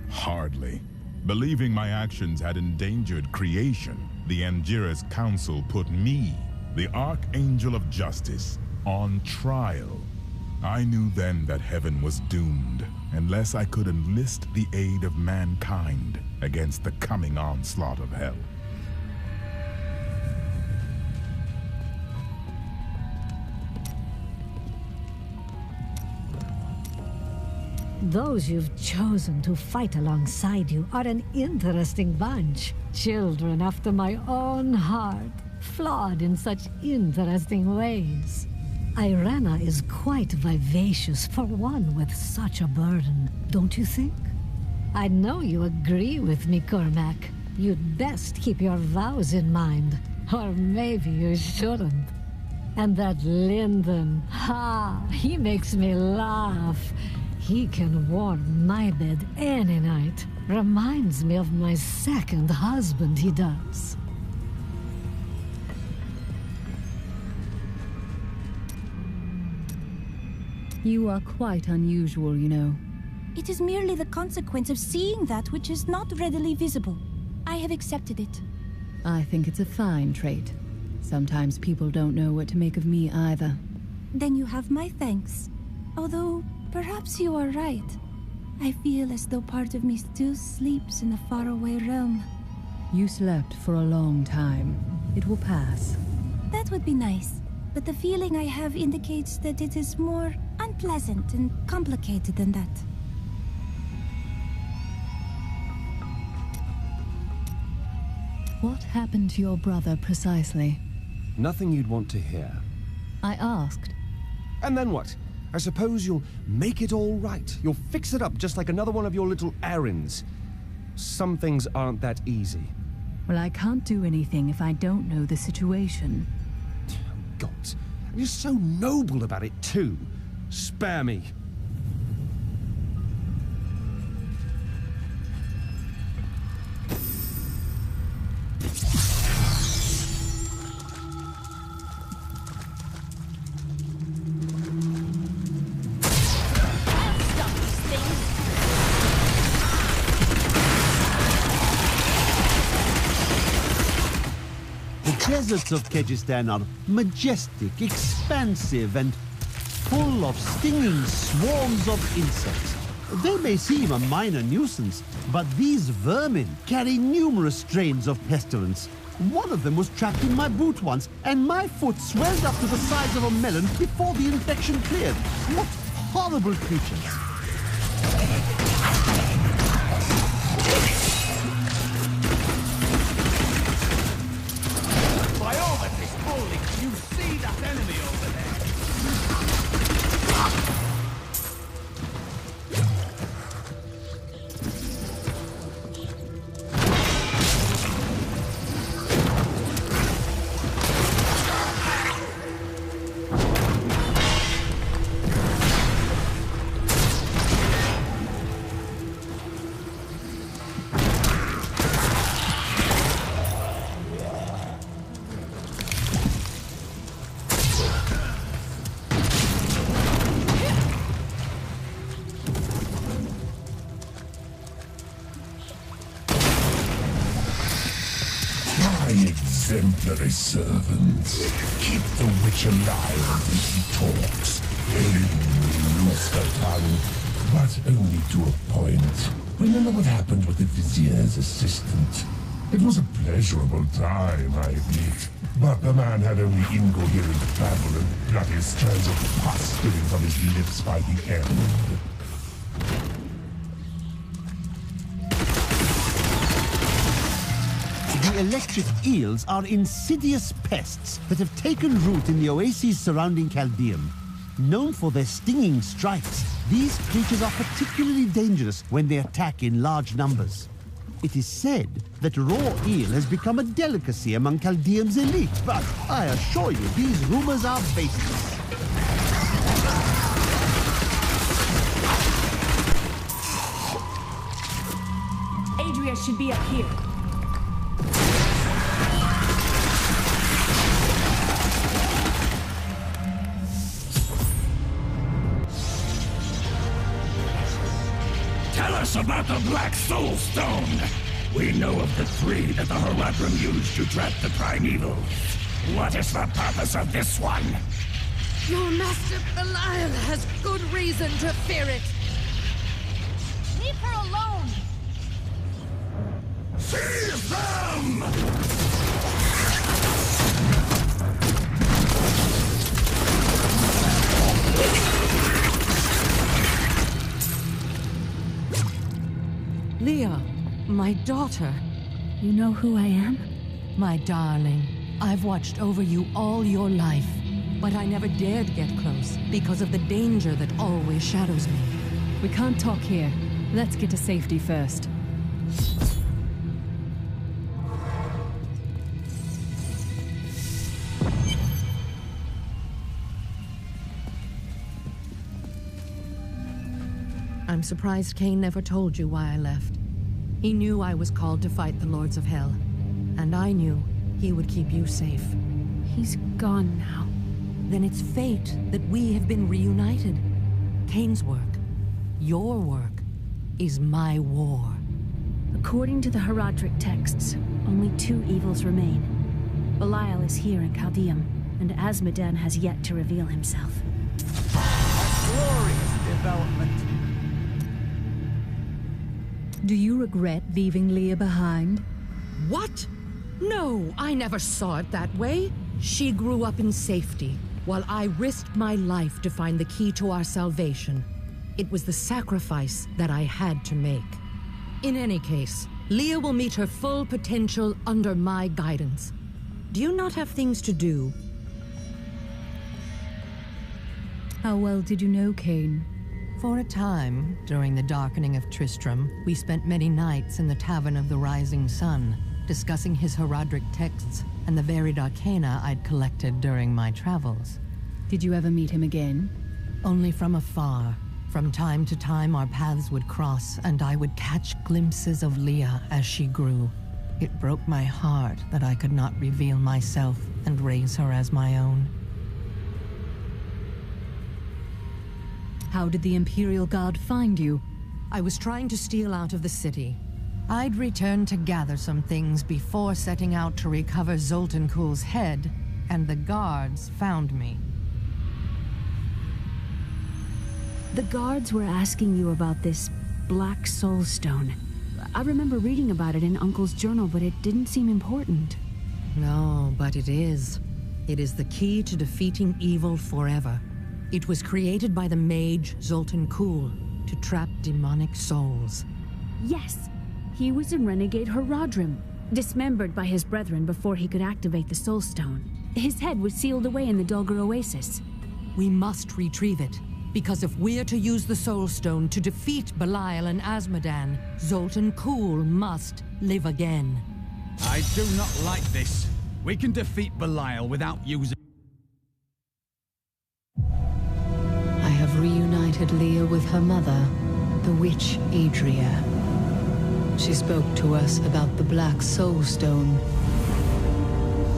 Hardly. Believing my actions had endangered creation, the Angiras Council put me, the Archangel of Justice, on trial. I knew then that heaven was doomed, unless I could enlist the aid of mankind against the coming onslaught of hell. Those you've chosen to fight alongside you are an interesting bunch. Children after my own heart, flawed in such interesting ways. Irena is quite vivacious for one with such a burden, don't you think? I know you agree with me, Cormac. You'd best keep your vows in mind, or maybe you shouldn't. And that Lyndon, he makes me laugh. He can warm my bed any night. Reminds me of my second husband, he does. You are quite unusual, you know. It is merely the consequence of seeing that which is not readily visible. I have accepted it. I think it's a fine trait. Sometimes people don't know what to make of me either. Then you have my thanks. Although, perhaps you are right. I feel as though part of me still sleeps in a faraway realm. You slept for a long time. It will pass. That would be nice, but the feeling I have indicates that it is more unpleasant and complicated than that. What happened to your brother precisely? Nothing you'd want to hear. I asked. And then what? I suppose you'll make it all right. You'll fix it up just like another one of your little errands. Some things aren't that easy. Well, I can't do anything if I don't know the situation. God, you're so noble about it too. Spare me. The deserts of Kyrgyzstan are majestic, expansive, and full of stinging swarms of insects. They may seem a minor nuisance, but these vermin carry numerous strains of pestilence. One of them was trapped in my boot once, and my foot swelled up to the size of a melon before the infection cleared. What horrible creatures! By all that is holy, you see that enemy over there? Exemplary servants. Keep the witch alive as he talks. Master Khan, but only to a point. Remember what happened with the Vizier's assistant? It was a pleasurable time, I admit. But the man had only incoherent babble and bloody strands of pus spilling from his lips by the end. The electric eels are insidious pests that have taken root in the oases surrounding Caldeum. Known for their stinging strikes, these creatures are particularly dangerous when they attack in large numbers. It is said that raw eel has become a delicacy among Caldeum's elite, but I assure you these rumors are baseless. Adria should be up here. Tell us about the Black Soul Stone. We know of the 3 that the Horadrim used to trap the primeval. What is the purpose of this one? Your master Belial has good reason to fear it. Leave her alone! Seize them! Leah, my daughter. You know who I am? My darling, I've watched over you all your life, but I never dared get close because of the danger that always shadows me. We can't talk here. Let's get to safety first. I'm surprised Cain never told you why I left. He knew I was called to fight the Lords of Hell, and I knew he would keep you safe. He's gone now. Then it's fate that we have been reunited. Cain's work, your work, is my war. According to the Horadric texts, only 2 evils remain. Belial is here in Caldeum, and Azmodan has yet to reveal himself. A glorious development. Do you regret leaving Leah behind? What? No, I never saw it that way. She grew up in safety, while I risked my life to find the key to our salvation. It was the sacrifice that I had to make. In any case, Leah will meet her full potential under my guidance. Do you not have things to do? How well did you know Cain? For a time, during the darkening of Tristram, we spent many nights in the Tavern of the Rising Sun, discussing his Horadric texts and the varied arcana I'd collected during my travels. Did you ever meet him again? Only from afar. From time to time, our paths would cross, and I would catch glimpses of Leah as she grew. It broke my heart that I could not reveal myself and raise her as my own. How did the Imperial Guard find you? I was trying to steal out of the city. I'd returned to gather some things before setting out to recover Zoltan Kuhl's head, and the guards found me. The guards were asking you about this Black Soul Stone. I remember reading about it in Uncle's journal, but it didn't seem important. No, but it is. It is the key to defeating evil forever. It was created by the mage Zoltan Kuhl to trap demonic souls. Yes, he was in Renegade Horadrim, dismembered by his brethren before he could activate the Soul Stone. His head was sealed away in the Dulgar Oasis. We must retrieve it, because if we're to use the Soul Stone to defeat Belial and Azmodan, Zoltan Kuhl must live again. I do not like this. We can defeat Belial without using... I have reunited Leah with her mother, the witch Adria. She spoke to us about the Black Soul Stone,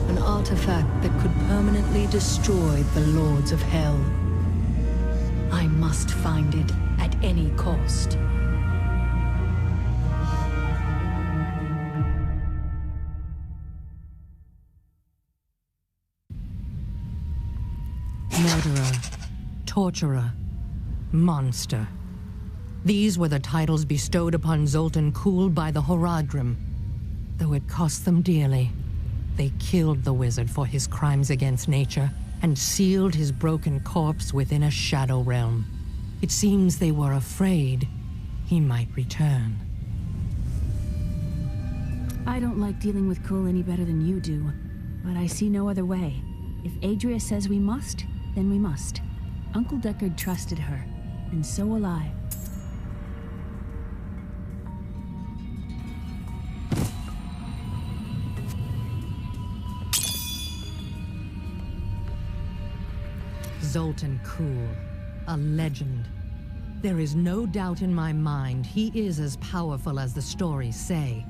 an artifact that could permanently destroy the Lords of Hell. I must find it at any cost. Murderer, torturer, Monster. These were the titles bestowed upon Zoltan Kuhl by the Horadrim. Though it cost them dearly, they killed the wizard for his crimes against nature and sealed his broken corpse within a shadow realm. It seems they were afraid he might return. I don't like dealing with Kuhl any better than you do, but I see no other way. If Adria says we must, then we must. Uncle Deckard trusted her, and so will I. Zoltan Kuhl, a legend. There is no doubt in my mind he is as powerful as the stories say.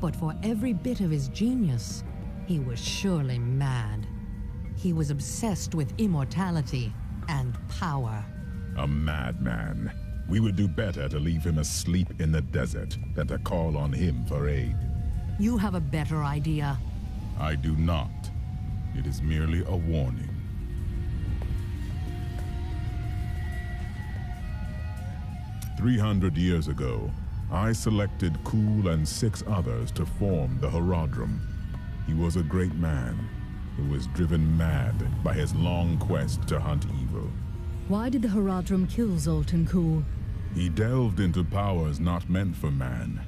But for every bit of his genius, he was surely mad. He was obsessed with immortality and power. A madman. We would do better to leave him asleep in the desert than to call on him for aid. You have a better idea. I do not. It is merely a warning. 300 years ago, I selected Kuhl and 6 others to form the Horadrim. He was a great man who was driven mad by his long quest to hunt evil. Why did the Horadrim kill Zoltan Kuhl? He delved into powers not meant for man,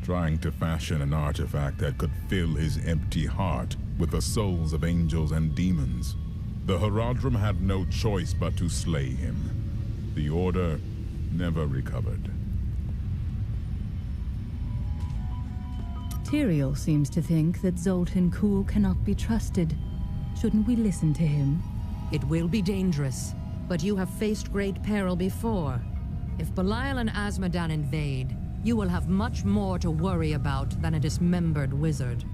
trying to fashion an artifact that could fill his empty heart with the souls of angels and demons. The Horadrim had no choice but to slay him. The Order never recovered. Tyrael seems to think that Zoltan Kuhl cannot be trusted. Shouldn't we listen to him? It will be dangerous, but you have faced great peril before. If Belial and Azmodan invade, you will have much more to worry about than a dismembered wizard.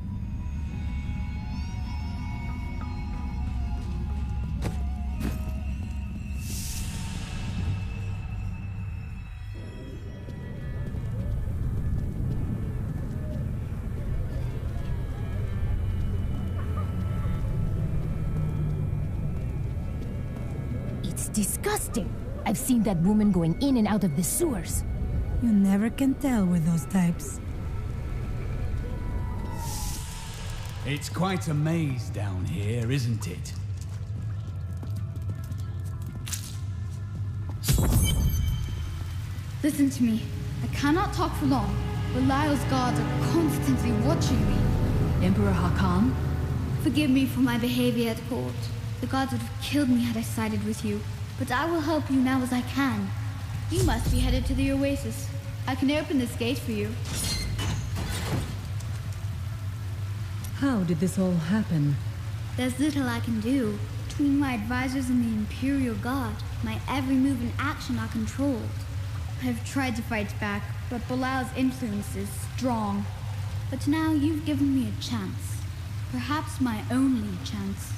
Disgusting. I've seen that woman going in and out of the sewers. You never can tell with those types. It's quite a maze down here, isn't it? Listen to me. I cannot talk for long. Belial's guards are constantly watching me. Emperor Hakan? Forgive me for my behavior at court. The gods would have killed me had I sided with you. But I will help you now as I can. You must be headed to the Oasis. I can open this gate for you. How did this all happen? There's little I can do. Between my advisors and the Imperial Guard, my every move and action are controlled. I have tried to fight back, but Belial's influence is strong. But now you've given me a chance. Perhaps my only chance.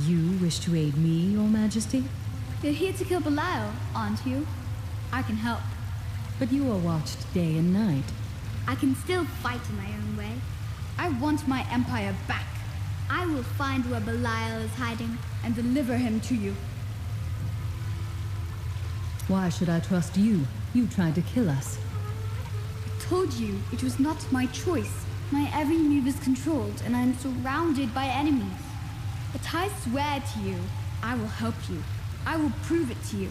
You wish to aid me, Your Majesty? You're here to kill Belial, aren't you? I can help. But you are watched day and night. I can still fight in my own way. I want my empire back. I will find where Belial is hiding and deliver him to you. Why should I trust you? You tried to kill us. I told you it was not my choice. My every move is controlled and I am surrounded by enemies. But I swear to you, I will help you. I will prove it to you.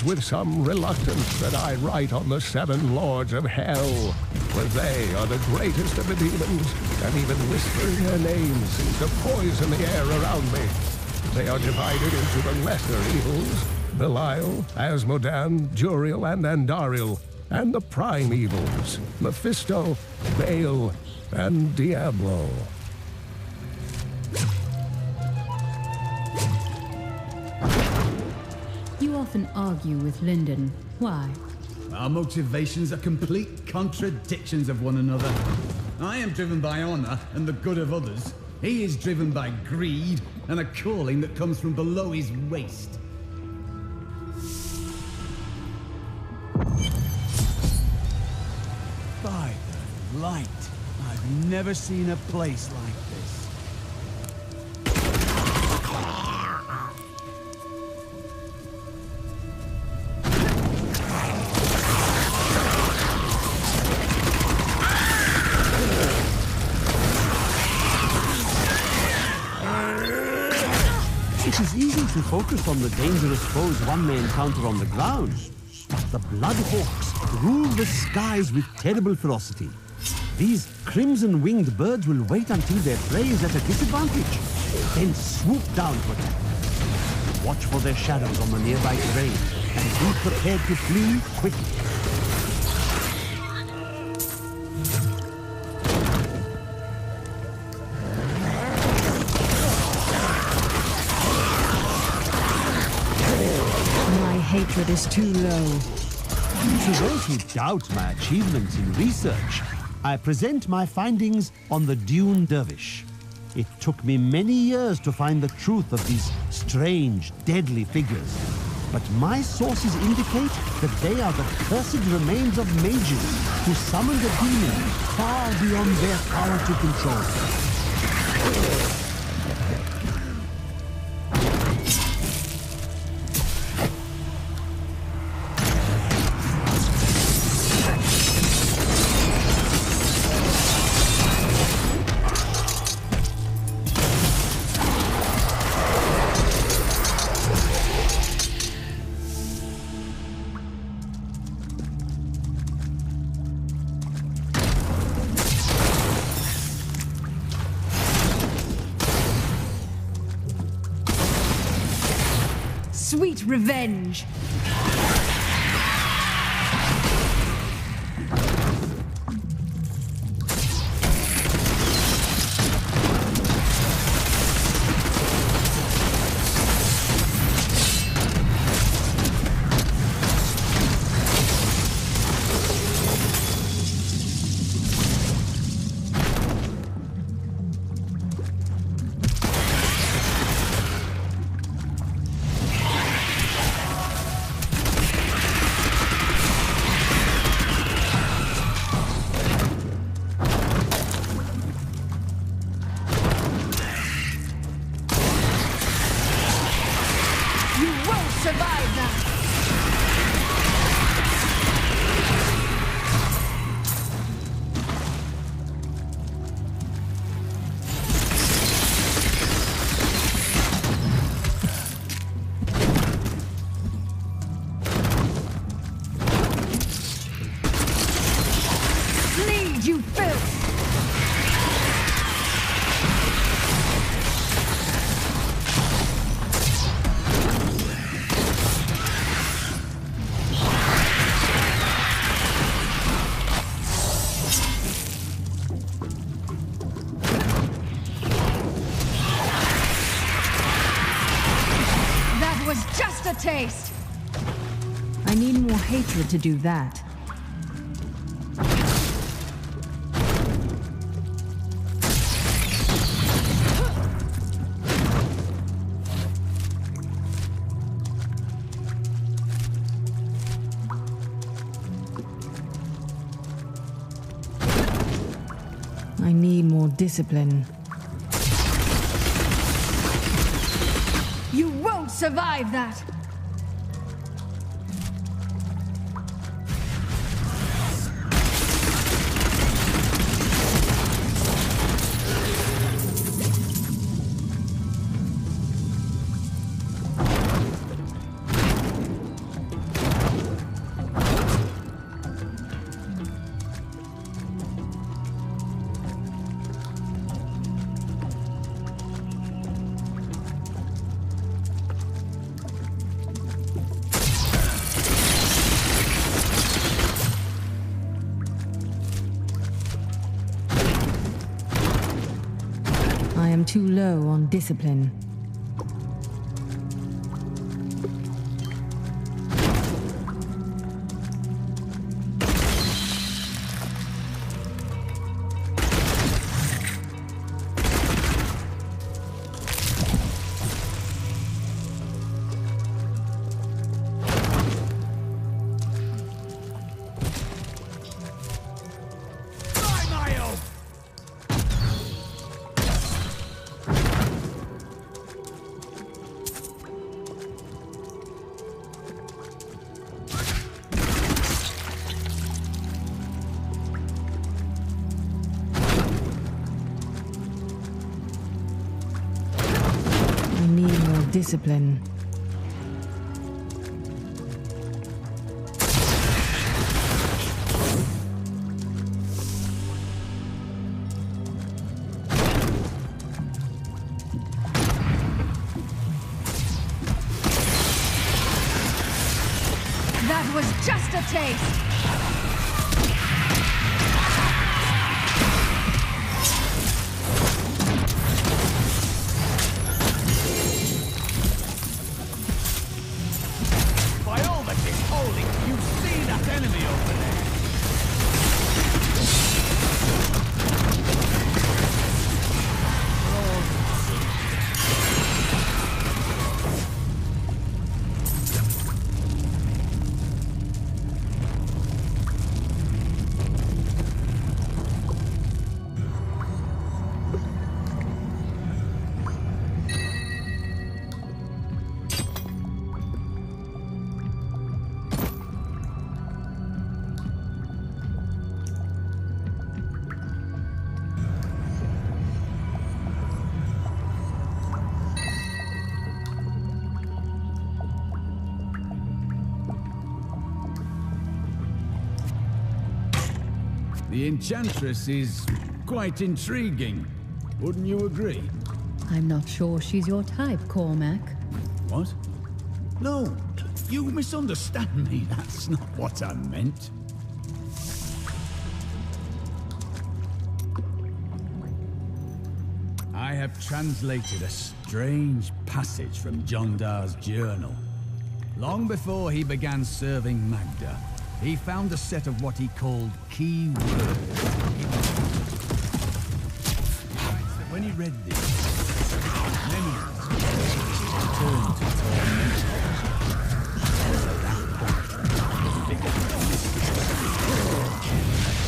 is with some reluctance that I write on the 7 lords of hell, for they are the greatest of the demons, and even whispering their names seems to poison the air around me. They are divided into the lesser evils, Belial, Asmodan, Juriel, and Andariel, and the prime evils, Mephisto, Baal, and Diablo. You often argue with Lyndon. Why? Our motivations are complete contradictions of one another. I am driven by honor and the good of others. He is driven by greed and a calling that comes from below his waist. By the light, I've never seen a place like this. It is easy to focus on the dangerous foes one may encounter on the ground. The Bloodhawks rule the skies with terrible ferocity. These crimson-winged birds will wait until their prey is at a disadvantage, then swoop down to attack. Watch for their shadows on the nearby terrain, and be prepared to flee quickly. Hatred is too low. To those who doubt my achievements in research, I present my findings on the Dune Dervish. It took me many years to find the truth of these strange, deadly figures. But my sources indicate that they are the cursed remains of mages who summoned a demon far beyond their power to control. Sweet revenge! Survive that! Bleed, you filth! Just a taste! I need more hatred to do that. I need more discipline. You won't survive that! I'm too low on discipline. Discipline. That was just a taste! The Enchantress is quite intriguing. Wouldn't you agree? I'm not sure she's your type, Cormac. What? No, you misunderstand me. That's not what I meant. I have translated a strange passage from John Dar's journal. Long before he began serving Magda, he found a set of what he called key words. When he read this, memories returned to torment.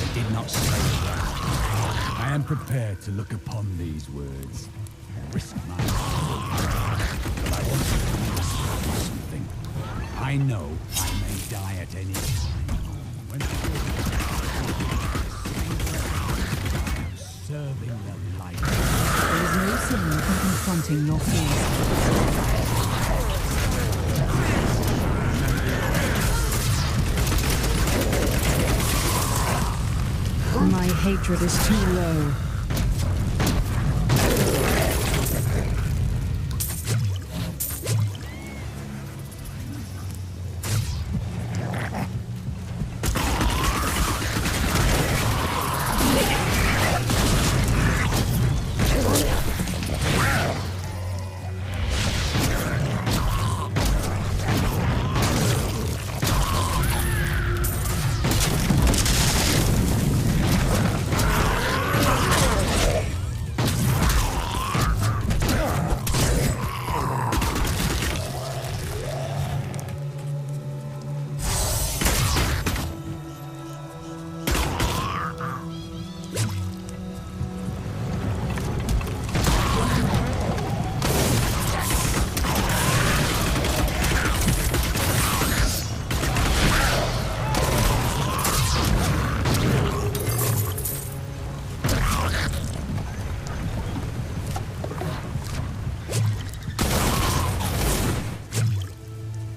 It did not say that. I am prepared to look upon these words and risk my life. But I want to understand something. I know I may die at any time. When I am serving the light. There is no sin in confronting your fears. My hatred is too low.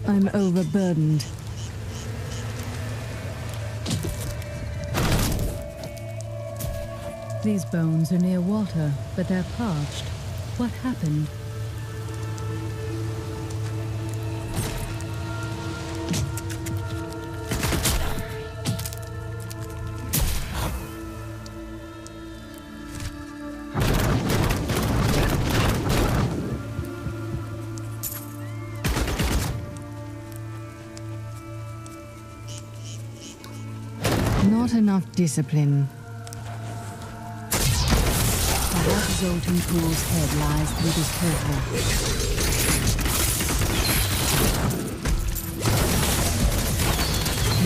I'm overburdened. These bones are near water, but they're parched. What happened? Not enough discipline. Perhaps Zoltan Pool's head lies with his purple.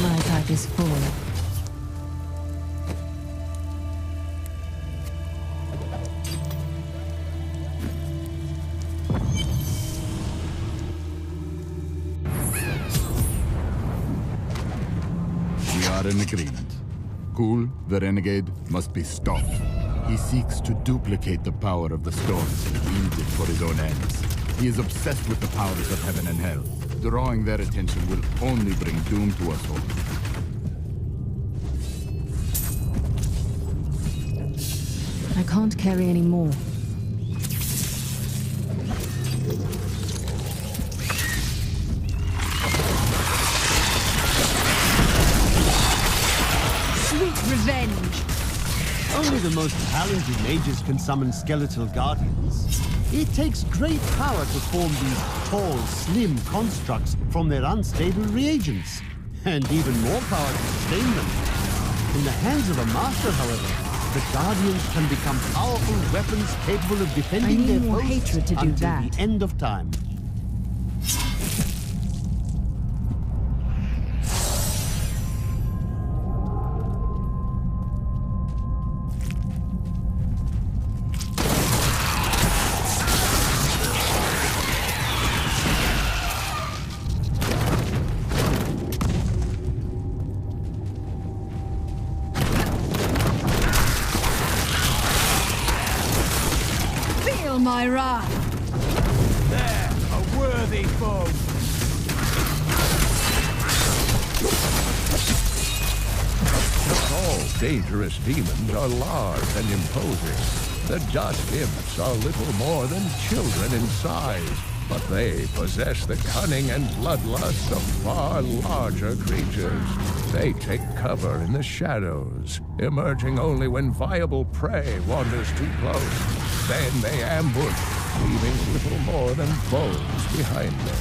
My pipe is full. We are in agreement. Kul, the renegade, must be stopped. He seeks to duplicate the power of the storms and wield it for his own ends. He is obsessed with the powers of heaven and hell. Drawing their attention will only bring doom to us all. I can't carry any more. Sweet revenge! Only the most talented mages can summon skeletal guardians. It takes great power to form these tall, slim constructs from their unstable reagents, and even more power to sustain them. In the hands of a master, however, the guardians can become powerful weapons capable of defending their more posts hatred to do until that. the end of time. Feel my wrath! There, a worthy foe. All dangerous demons are large and imposing. The dust imps are little more than children in size, but they possess the cunning and bloodlust of far larger creatures. They take cover in the shadows, emerging only when viable prey wanders too close. Then they ambush, leaving little more than bones behind them.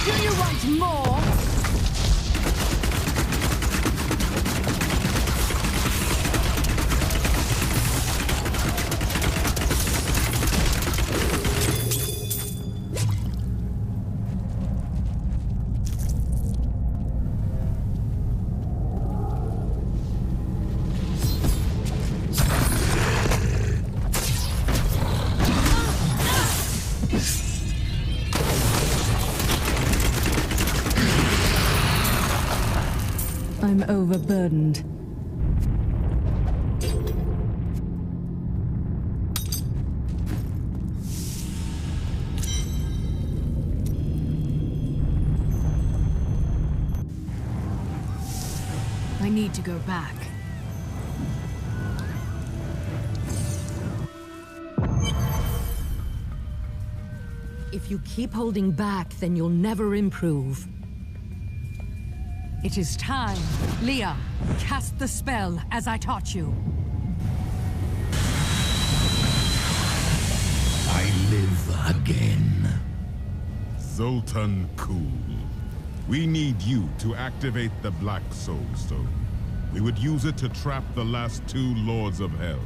Do you want more? I'm overburdened. I need to go back. If you keep holding back, then you'll never improve. It is time. Leah, cast the spell as I taught you. I live again. Zoltan Kul. We need you to activate the Black Soul Stone. We would use it to trap the last two Lords of Hell.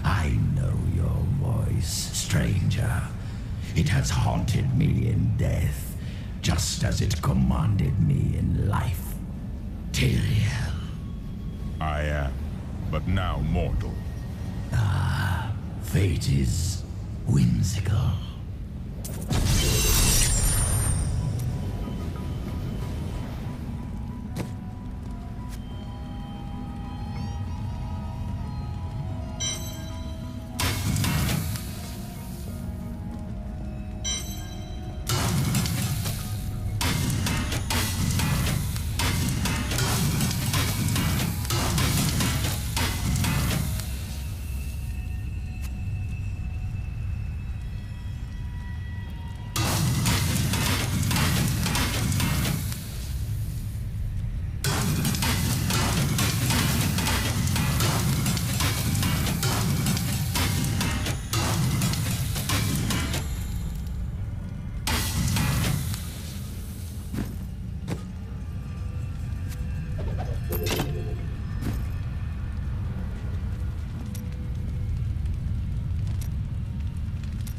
I know your voice, stranger. It has haunted me in death, just as it commanded me in life. Tyrael. I am, but now mortal. Ah, fate is whimsical.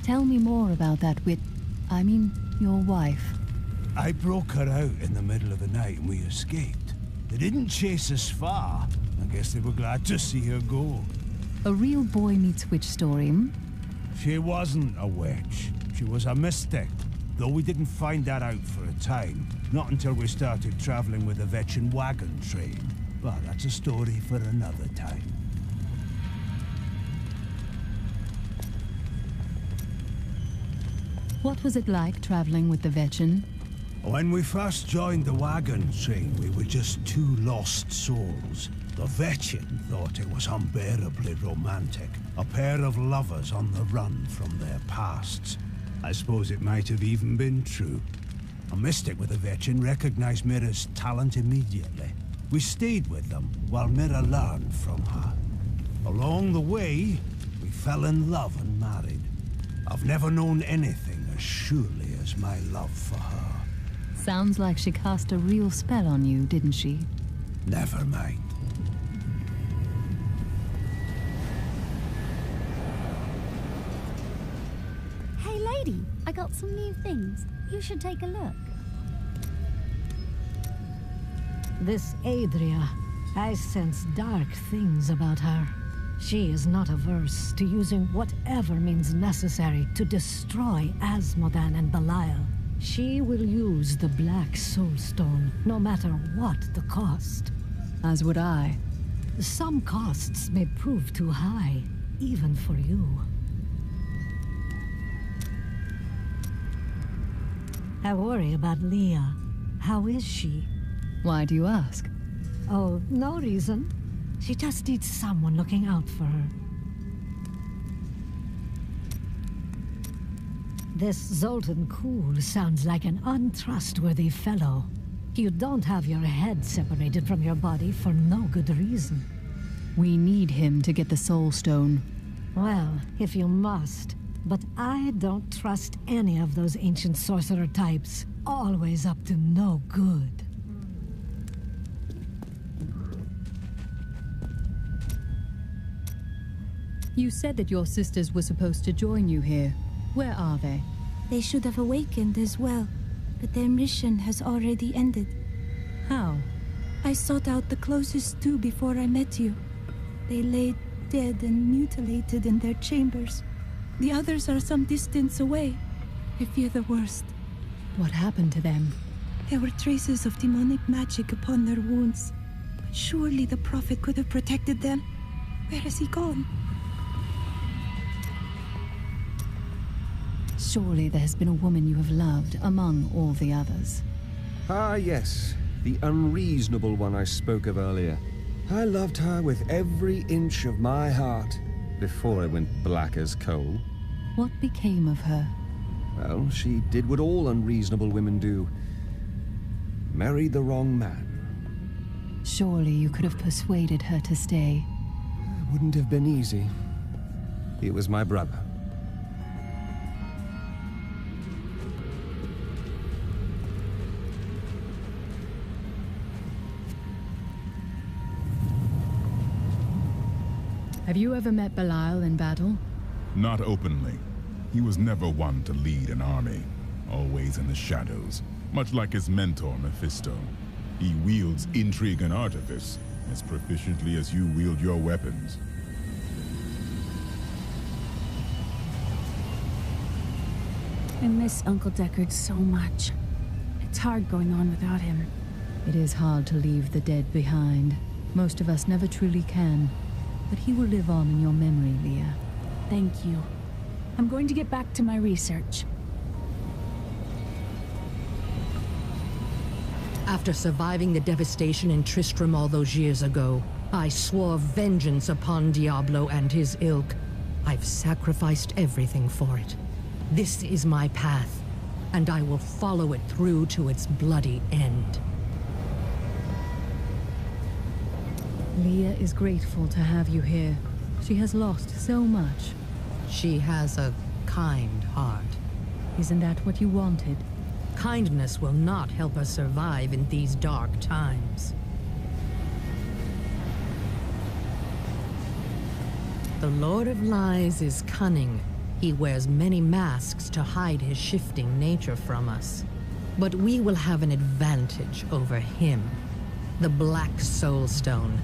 Tell me more about that your wife. I broke her out in the middle of the night and we escaped. They didn't chase us far. I guess they were glad to see her go. A real boy meets witch story, hmm? She wasn't a witch. She was a mystic. Though we didn't find that out for a time. Not until we started traveling with the Vetchin wagon train. But that's a story for another time. What was it like traveling with the Vetchin? When we first joined the wagon train, we were just two lost souls. The Vetchin thought it was unbearably romantic. A pair of lovers on the run from their pasts. I suppose it might have even been true. A mystic with the Vetchin recognized Mira's talent immediately. We stayed with them while Mira learned from her. Along the way, we fell in love and married. I've never known anything as surely as my love for her. Sounds like she cast a real spell on you, didn't she? Never mind. Hey lady, I got some new things. You should take a look. This Adria, I sense dark things about her. She is not averse to using whatever means necessary to destroy Asmodan and Belial. She will use the Black Soulstone, no matter what the cost. As would I. Some costs may prove too high, even for you. I worry about Leah. How is she? Why do you ask? Oh, no reason. She just needs someone looking out for her. This Zoltan Kuhl sounds like an untrustworthy fellow. You don't have your head separated from your body for no good reason. We need him to get the Soul Stone. Well, if you must. But I don't trust any of those ancient sorcerer types. Always up to no good. You said that your sisters were supposed to join you here. Where are they? They should have awakened as well, but their mission has already ended. How? I sought out the closest two before I met you. They lay dead and mutilated in their chambers. The others are some distance away. I fear the worst. What happened to them? There were traces of demonic magic upon their wounds. But surely the Prophet could have protected them. Where has he gone? Surely there has been a woman you have loved among all the others. Ah, yes. The unreasonable one I spoke of earlier. I loved her with every inch of my heart before it went black as coal. What became of her? Well, she did what all unreasonable women do. Married the wrong man. Surely you could have persuaded her to stay. It wouldn't have been easy. He was my brother. Have you ever met Belial in battle? Not openly. He was never one to lead an army, always in the shadows, much like his mentor, Mephisto. He wields intrigue and artifice as proficiently as you wield your weapons. I miss Uncle Deckard so much. It's hard going on without him. It is hard to leave the dead behind. Most of us never truly can. But he will live on in your memory, Leah. Thank you. I'm going to get back to my research. After surviving the devastation in Tristram all those years ago, I swore vengeance upon Diablo and his ilk. I've sacrificed everything for it. This is my path, and I will follow it through to its bloody end. Leah is grateful to have you here. She has lost so much. She has a kind heart. Isn't that what you wanted? Kindness will not help us survive in these dark times. The Lord of Lies is cunning, He wears many masks to hide his shifting nature from us. But we will have an advantage over him. The Black Soulstone.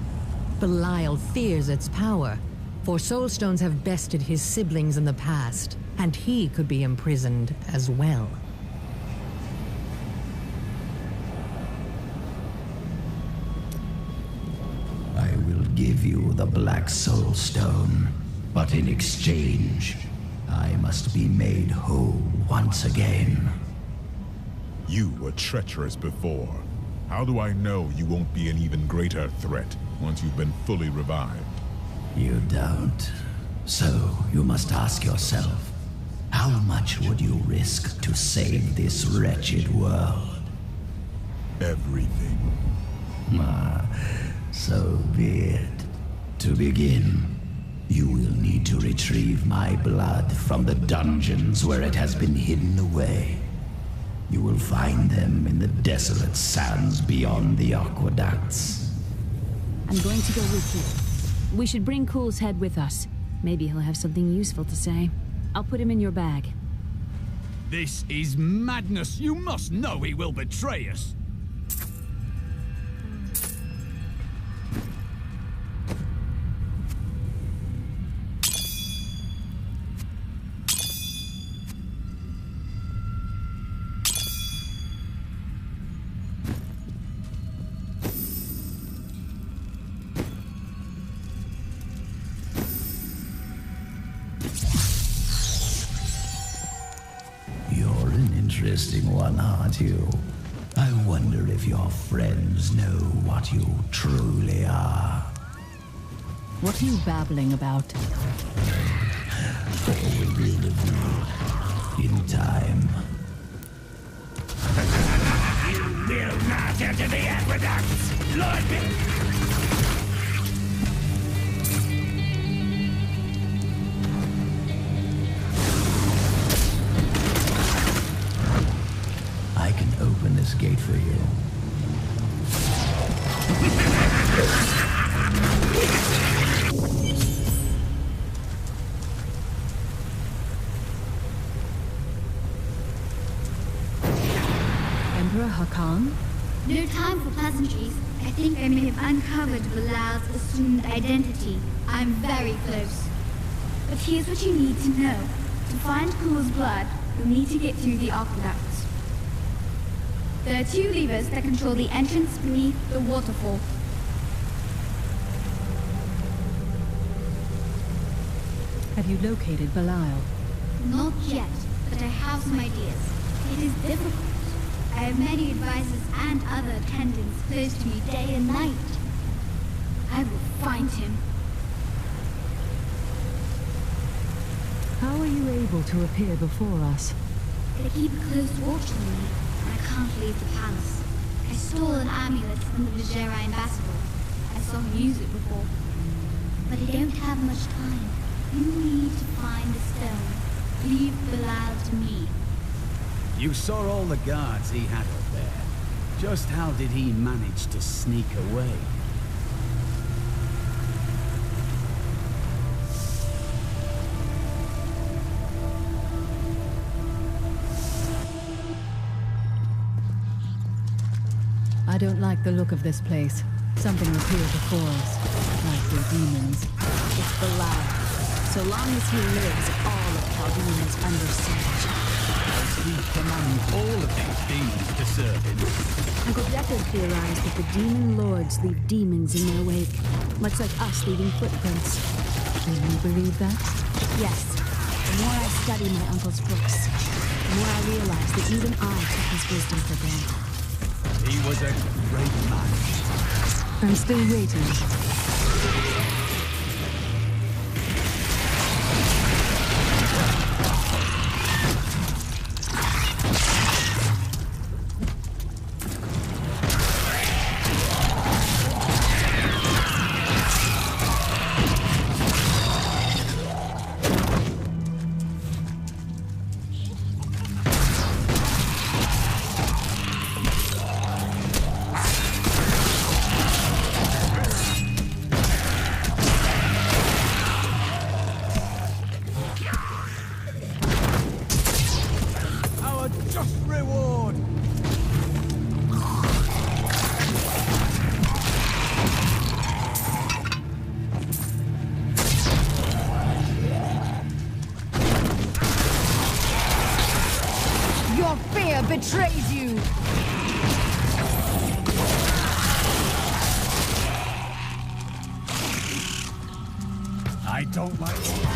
Belial fears its power, for Soulstones have bested his siblings in the past, and he could be imprisoned as well. I will give you the Black Soulstone, but in exchange, I must be made whole once again. You were treacherous before. How do I know you won't be an even greater threat once you've been fully revived? You don't. So you must ask yourself, how much would you risk to save this wretched world? Everything. So be it. To begin, you will need to retrieve my blood from the dungeons where it has been hidden away. You will find them in the desolate sands beyond the aqueducts. I'm going to go with you. We should bring Cool's head with us. Maybe he'll have something useful to say. I'll put him in your bag. This is madness. You must know he will betray us. Interesting one, aren't you? I wonder if your friends know what you truly are. What are you babbling about? All will be revealed in time. You will not enter the aqueducts, Lord! Open this gate for you. Emperor Hakan? No time for pleasantries. I think I may have uncovered Bilal's assumed identity. I'm very close. But here's what you need to know. To find Cool's blood, you'll need to get through the aqueducts. There are 2 levers that control the entrance beneath the waterfall. Have you located Belial? Not yet, but I have some ideas. It is difficult. I have many advisors and other attendants close to me day and night. I will find him. How are you able to appear before us? They keep a close watch on me. I can't leave the palace. I stole an amulet from the Vajera ambassador. I saw him use it before. But I don't have much time. You need to find the stone. Leave Bilal to me. You saw all the guards he had up there. Just how did he manage to sneak away? I don't like the look of this place. Something appeared before us. Likely demons. It's Belial. So long as he lives, all of Chaldean is under siege. He commands all of these demons to serve him. Uncle Deckard theorized that the demon lords leave demons in their wake, much like us leaving footprints. Do you believe that? Yes. The more I study my uncle's books, the more I realize that even I took his wisdom for granted. He was a great man. I'm still waiting. fear betrays you! I don't like it.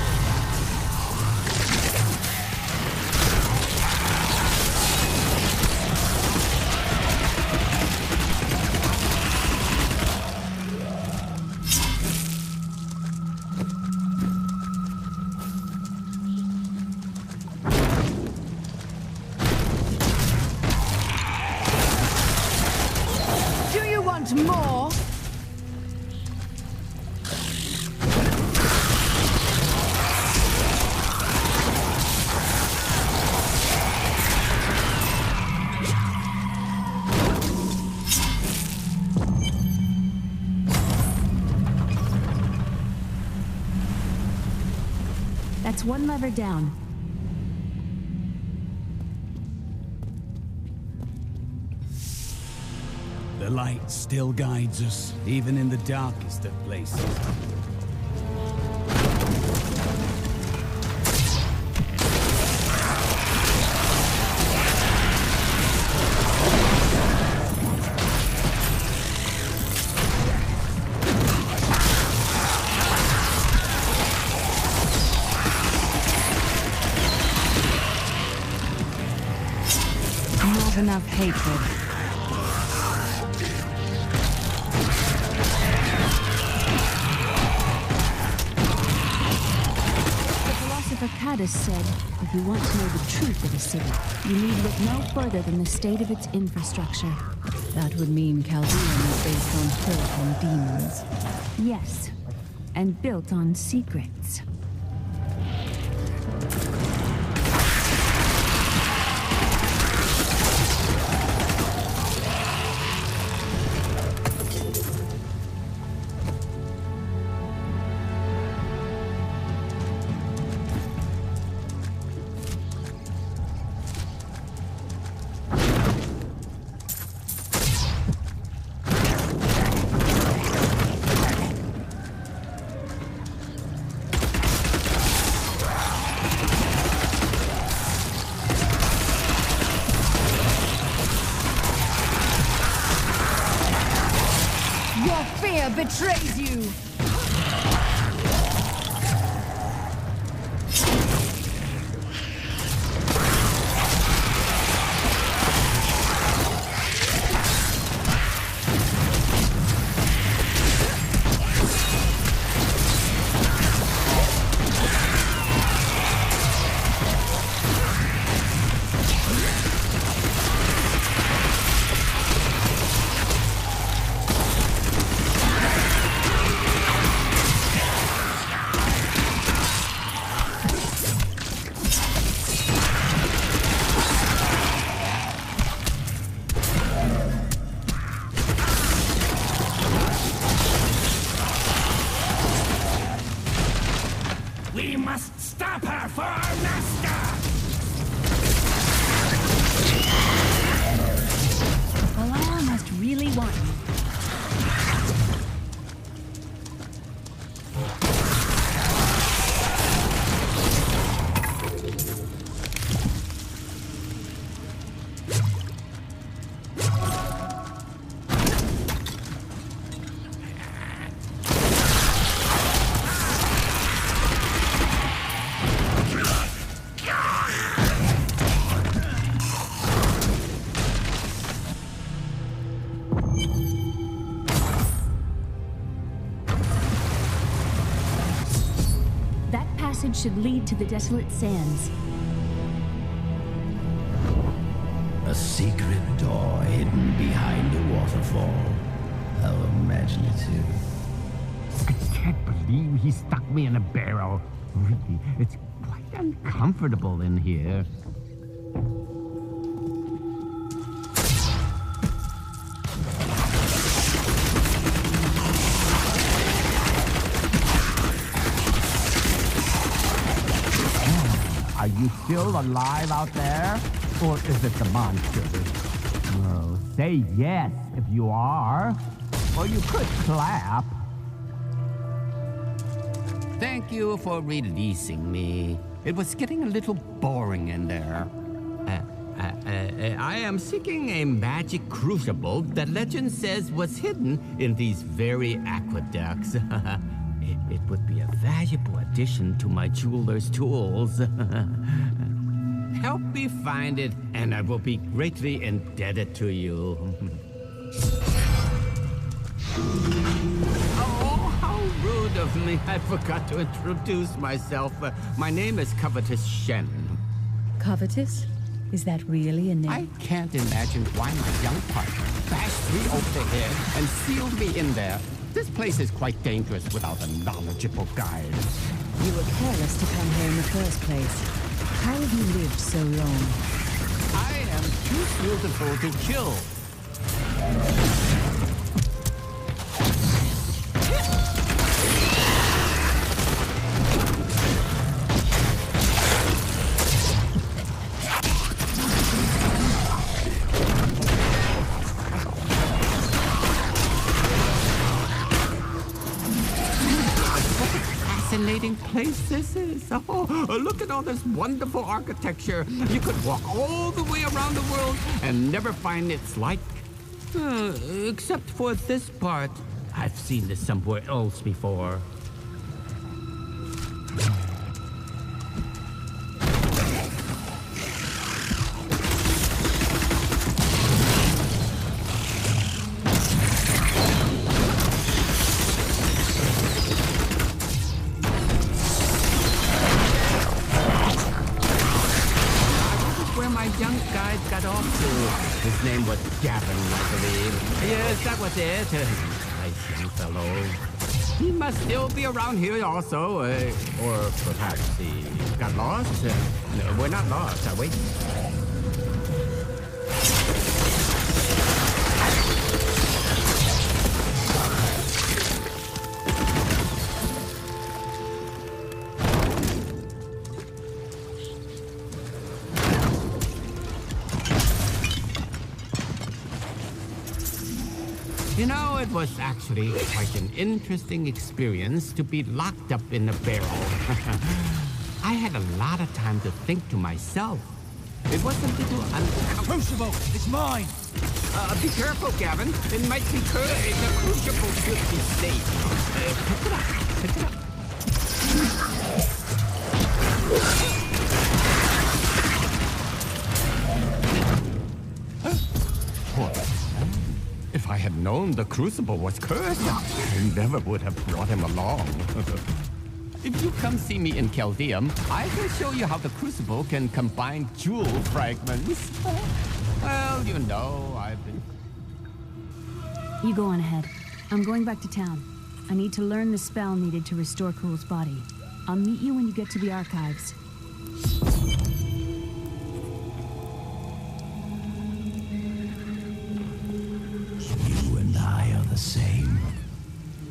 Do you want more? That's one lever down. The light still guides us, even in the darkest of places. Not enough hatred. Cadus said, if you want to know the truth of a city, you need look no further than the state of its infrastructure. That would mean Chaldean is based on filth and demons. Yes, and built on secrets. Your fear betrays you! We must stop her for our master! Belial must really want me. Should lead to the desolate sands. A secret door hidden behind a waterfall. How imaginative. I can't believe he stuck me in a barrel. Really, it's quite uncomfortable in here. Are you still alive out there? Or is it the monsters? Well, say yes if you are. Or you could clap. Thank you for releasing me. It was getting a little boring in there. I am seeking a magic crucible that legend says was hidden in these very aqueducts. It would be a valuable addition to my jeweler's tools. Help me find it, and I will be greatly indebted to you. Oh, how rude of me. I forgot to introduce myself. My name is Covetous Shen. Covetous? Is that really a name? I can't imagine why my young partner bashed me over the head and sealed me in there. This place is quite dangerous without a knowledgeable guide. You were careless to come here in the first place. How have you lived so long? I am too beautiful to kill. Fascinating place this is. Oh, look at all this wonderful architecture. You could walk all the way around the world and never find its like. Except for this part. I've seen this somewhere else before. His name was Gavin, I believe. Yes, that was it. Nice young fellow. He must still be around here also. Or perhaps he got lost. No, we're not lost, are we? You know, it was actually quite an interesting experience to be locked up in a barrel. I had a lot of time to think to myself. It was a little uncomfortable. Crucible! It's mine! Be careful, Gavin. It might be cursed. The crucible should be safe. Pick it up. Pick it up. If I had known the crucible was cursed, I never would have brought him along. If you come see me in Chaldeum, I can show you how the crucible can combine jewel fragments. Well, you know, I've been... You go on ahead. I'm going back to town. I need to learn the spell needed to restore Cool's body. I'll meet you when you get to the archives. You and I are the same.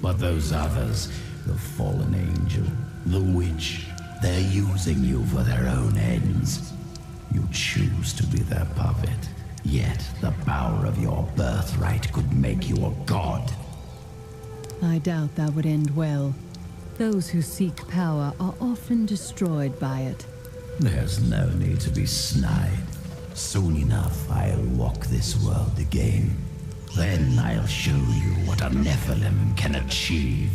But those others, the fallen angel, the witch, they're using you for their own ends. You choose to be their puppet. Yet the power of your birthright could make you a god. I doubt that would end well. Those who seek power are often destroyed by it. There's no need to be snide. Soon enough, I'll walk this world again. Then I'll show you what a Nephilim can achieve.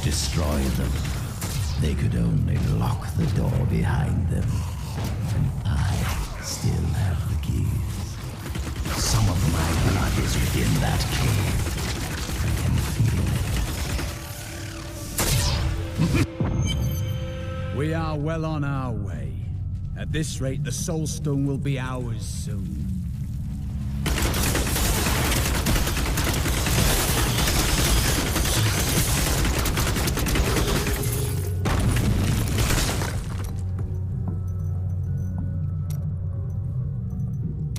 Destroy them. They could only lock the door behind them. And I still have the keys. Some of my blood is within that cave. I can feel it. We are well on our way. At this rate, the Soul Stone will be ours soon.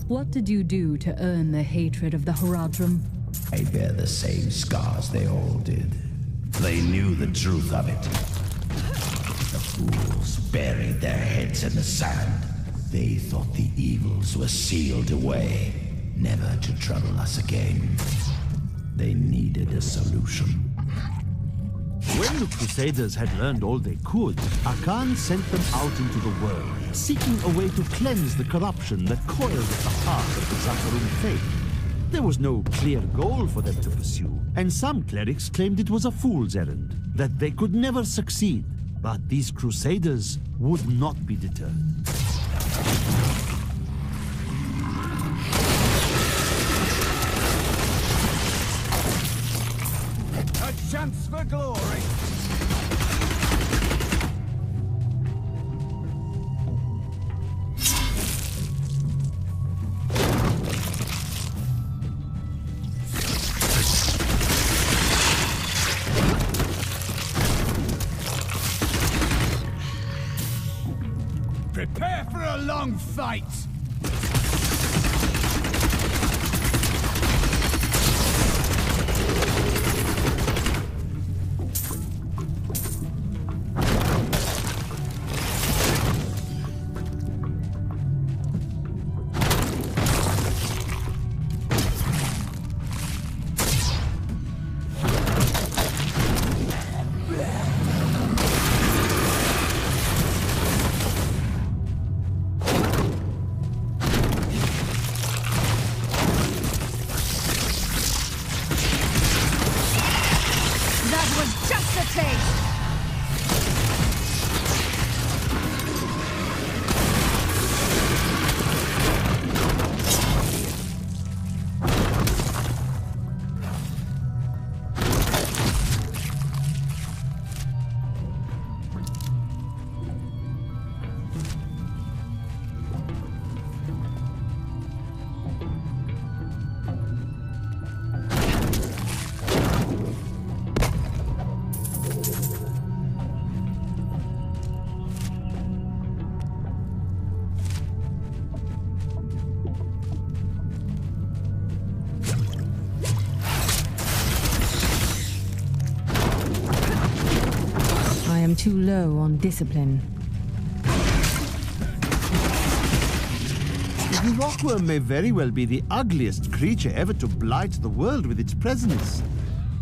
What did you do to earn the hatred of the Horadrim? I bear the same scars they all did. They knew the truth of it. The fools buried their heads in the sand. They thought the evils were sealed away, never to trouble us again. They needed a solution. When the Crusaders had learned all they could, Akan sent them out into the world, seeking a way to cleanse the corruption that coiled at the heart of the Zakarum faith. There was no clear goal for them to pursue, and some clerics claimed it was a fool's errand, that they could never succeed. But these Crusaders would not be deterred. A chance for glory! Prepare for a long fight! Too low on discipline. The rockworm may very well be the ugliest creature ever to blight the world with its presence.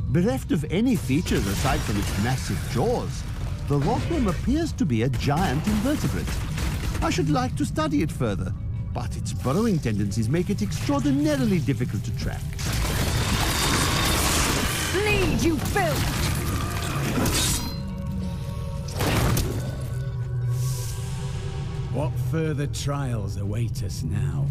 Bereft of any features aside from its massive jaws, the rockworm appears to be a giant invertebrate. I should like to study it further, but its burrowing tendencies make it extraordinarily difficult to track. Bleed, you filth! What further trials await us now?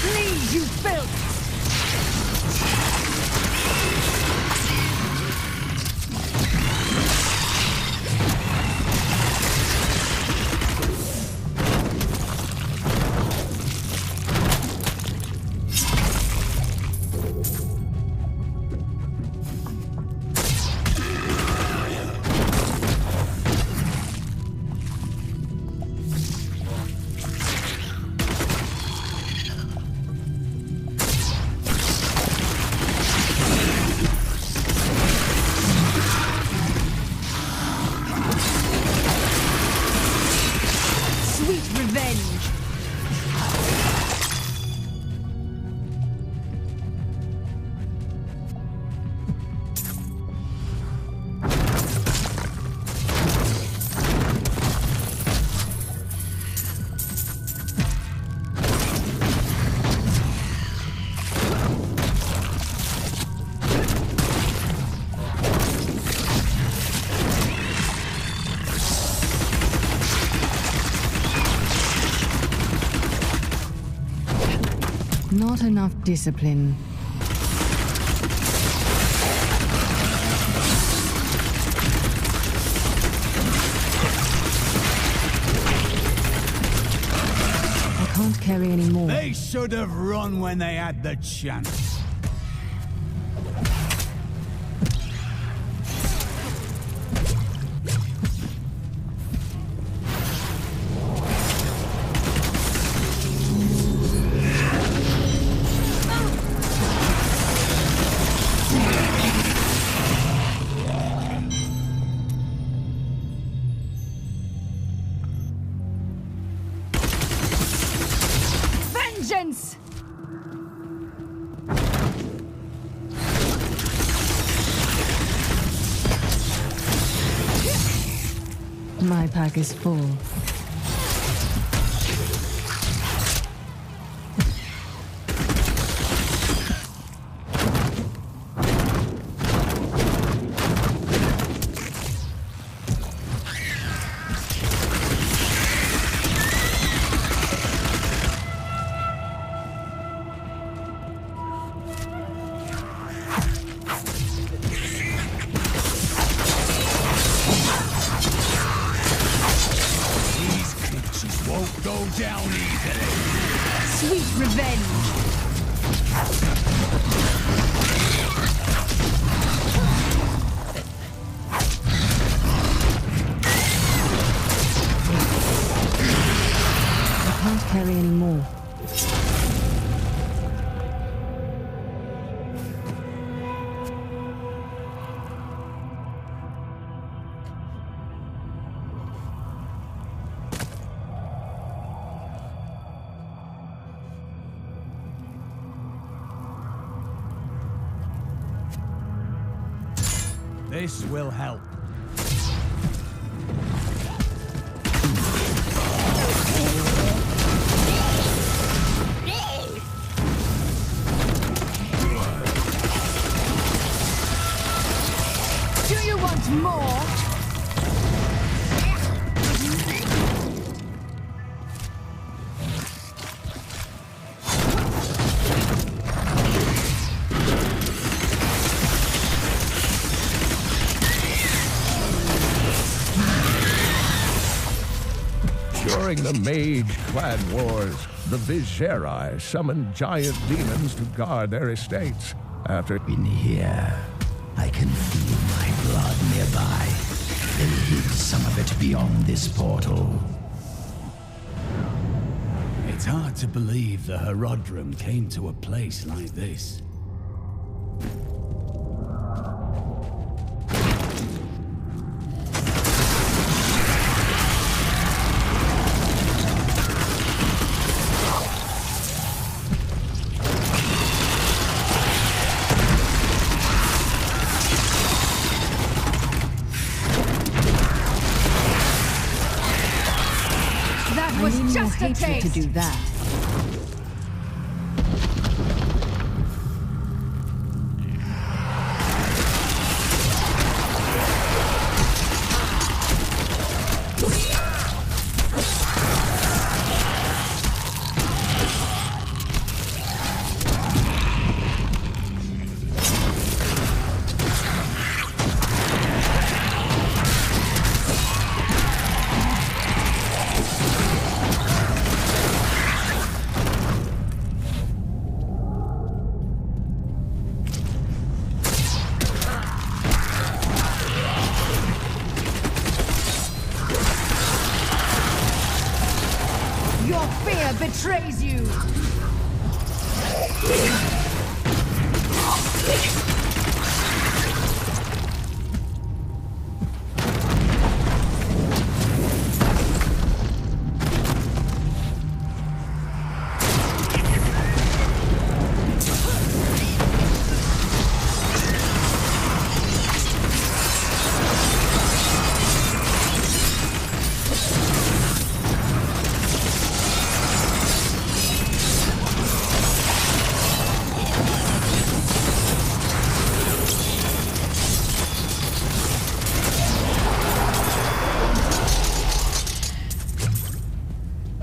Bleed, you filth! Not enough discipline. carry any more. They should have run when they had the chance. Vengeance! My pack is full. Won't go down easily. Sweet revenge! I can't carry any more. This will help. Do you want more? During the Mage-Clan Wars, the Viserai summoned giant demons to guard their estates. After in here, I can feel my blood nearby. They hid some of it beyond this portal. It's hard to believe the Herodrum came to a place like this. That was just a taste! To do that. Your fear betrays you!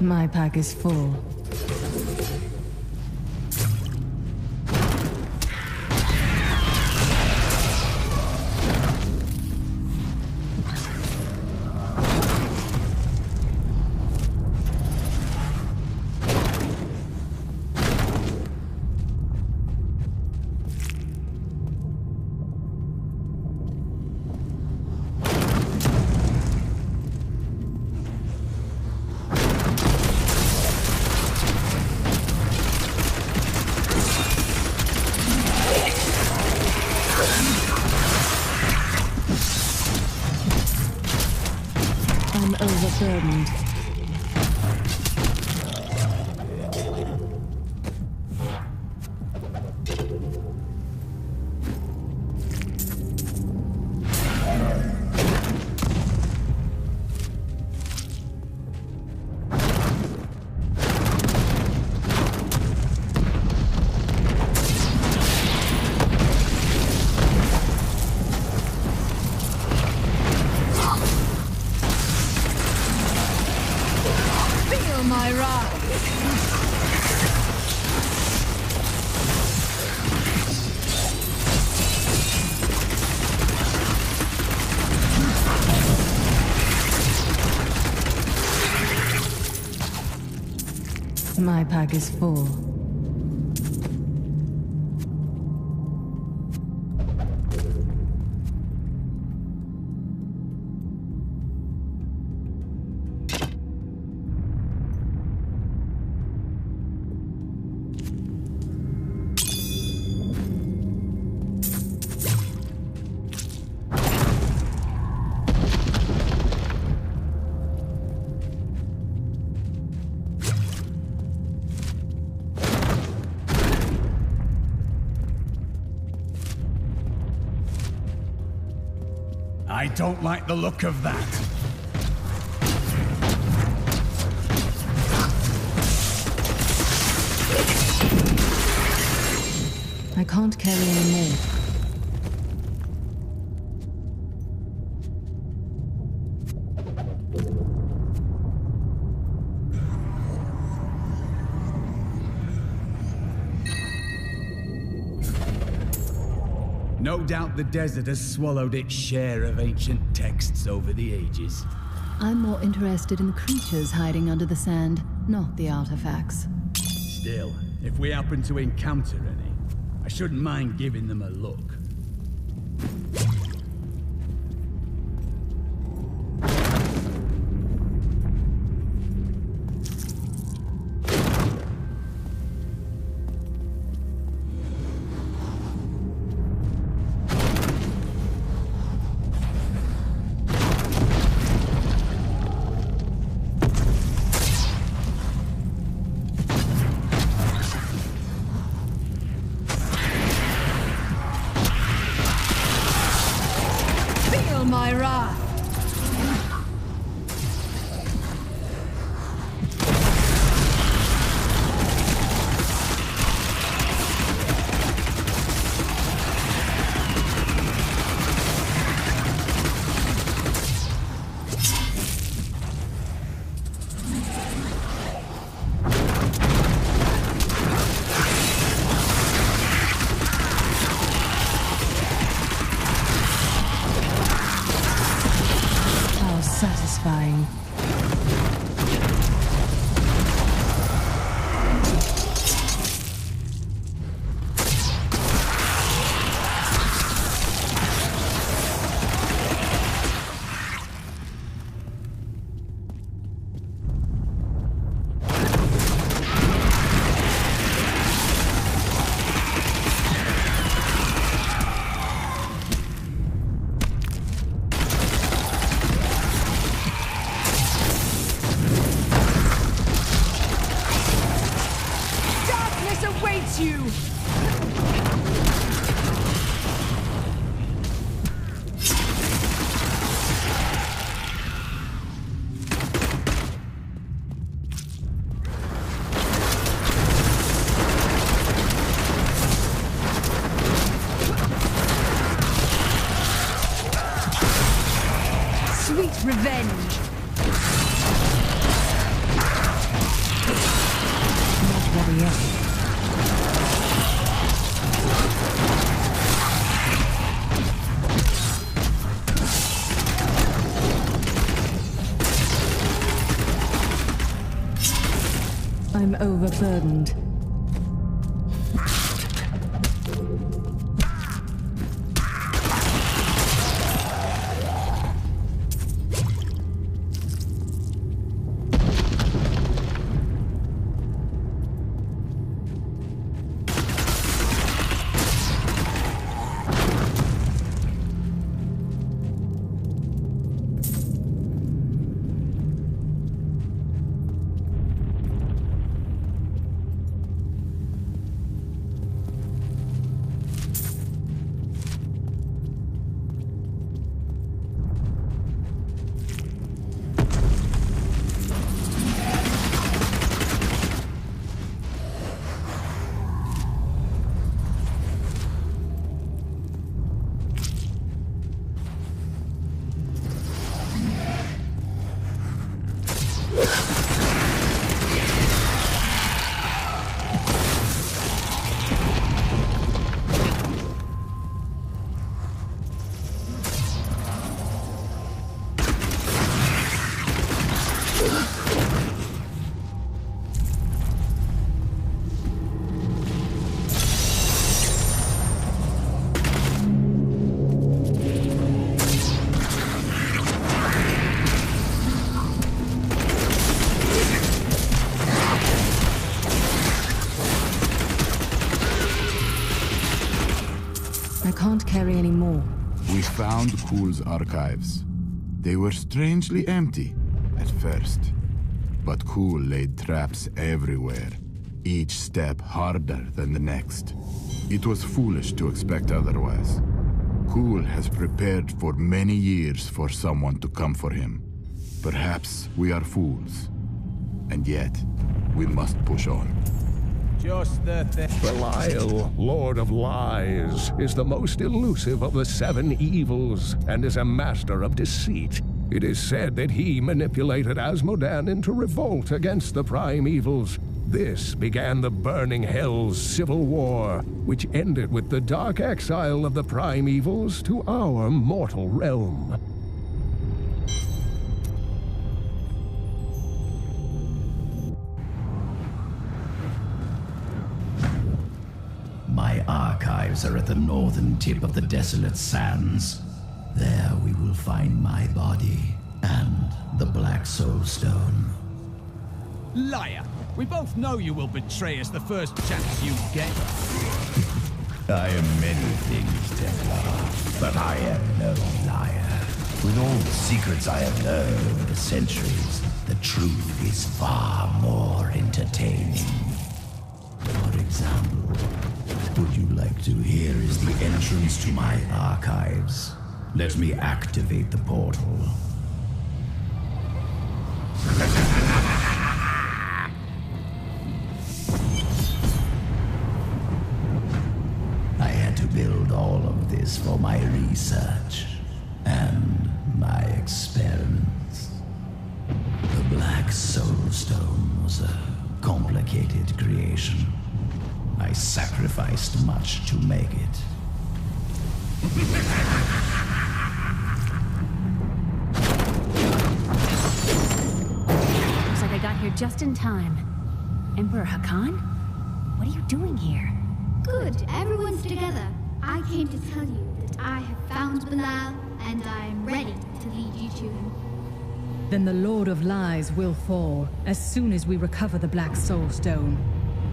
My pack is full. overburdened. My pack is full. I don't like the look of that. I can't carry any more. No doubt the desert has swallowed its share of ancient texts over the ages. I'm more interested in the creatures hiding under the sand, not the artifacts. Still, if we happen to encounter any, I shouldn't mind giving them a look. My wrath. Satisfying. You! Sweet revenge! Not ready yet. I'm overburdened. We found Kuhl's archives. They were strangely empty at first, but Kuhl laid traps everywhere, each step harder than the next. It was foolish to expect otherwise. Kuhl has prepared for many years for someone to come for him. Perhaps we are fools, and yet we must push on. Belial, Lord of Lies, is the most elusive of the 7 evils and is a master of deceit. It is said that he manipulated Asmodan into revolt against the prime evils. This began the Burning Hell's civil war, which ended with the dark exile of the prime evils to our mortal realm. My archives are at the northern tip of the desolate sands. There we will find my body and the Black Soul Stone. Liar! We both know you will betray us the first chance you get. I am many things, Templar, but I am no liar. With all the secrets I have learned over the centuries, the truth is far more entertaining. For example, would you like to hear is the entrance to my archives? Let me activate the portal. I had to build all of this for my research and my experiments. The Black Soul Stone was a complicated creation. I sacrificed much to make it. Looks like I got here just in time. Emperor Hakan? What are you doing here? Good, everyone's together. I came to tell you that I have found Belial, and I am ready to lead you to him. Then the Lord of Lies will fall as soon as we recover the Black Soul Stone.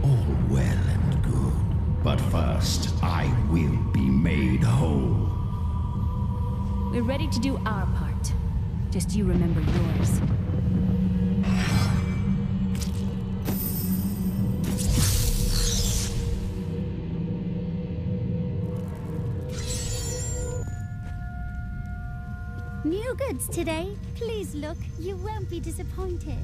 All well and good, but first I will be made whole. We're ready to do our part. Just you remember yours. New goods today. Please look, you won't be disappointed.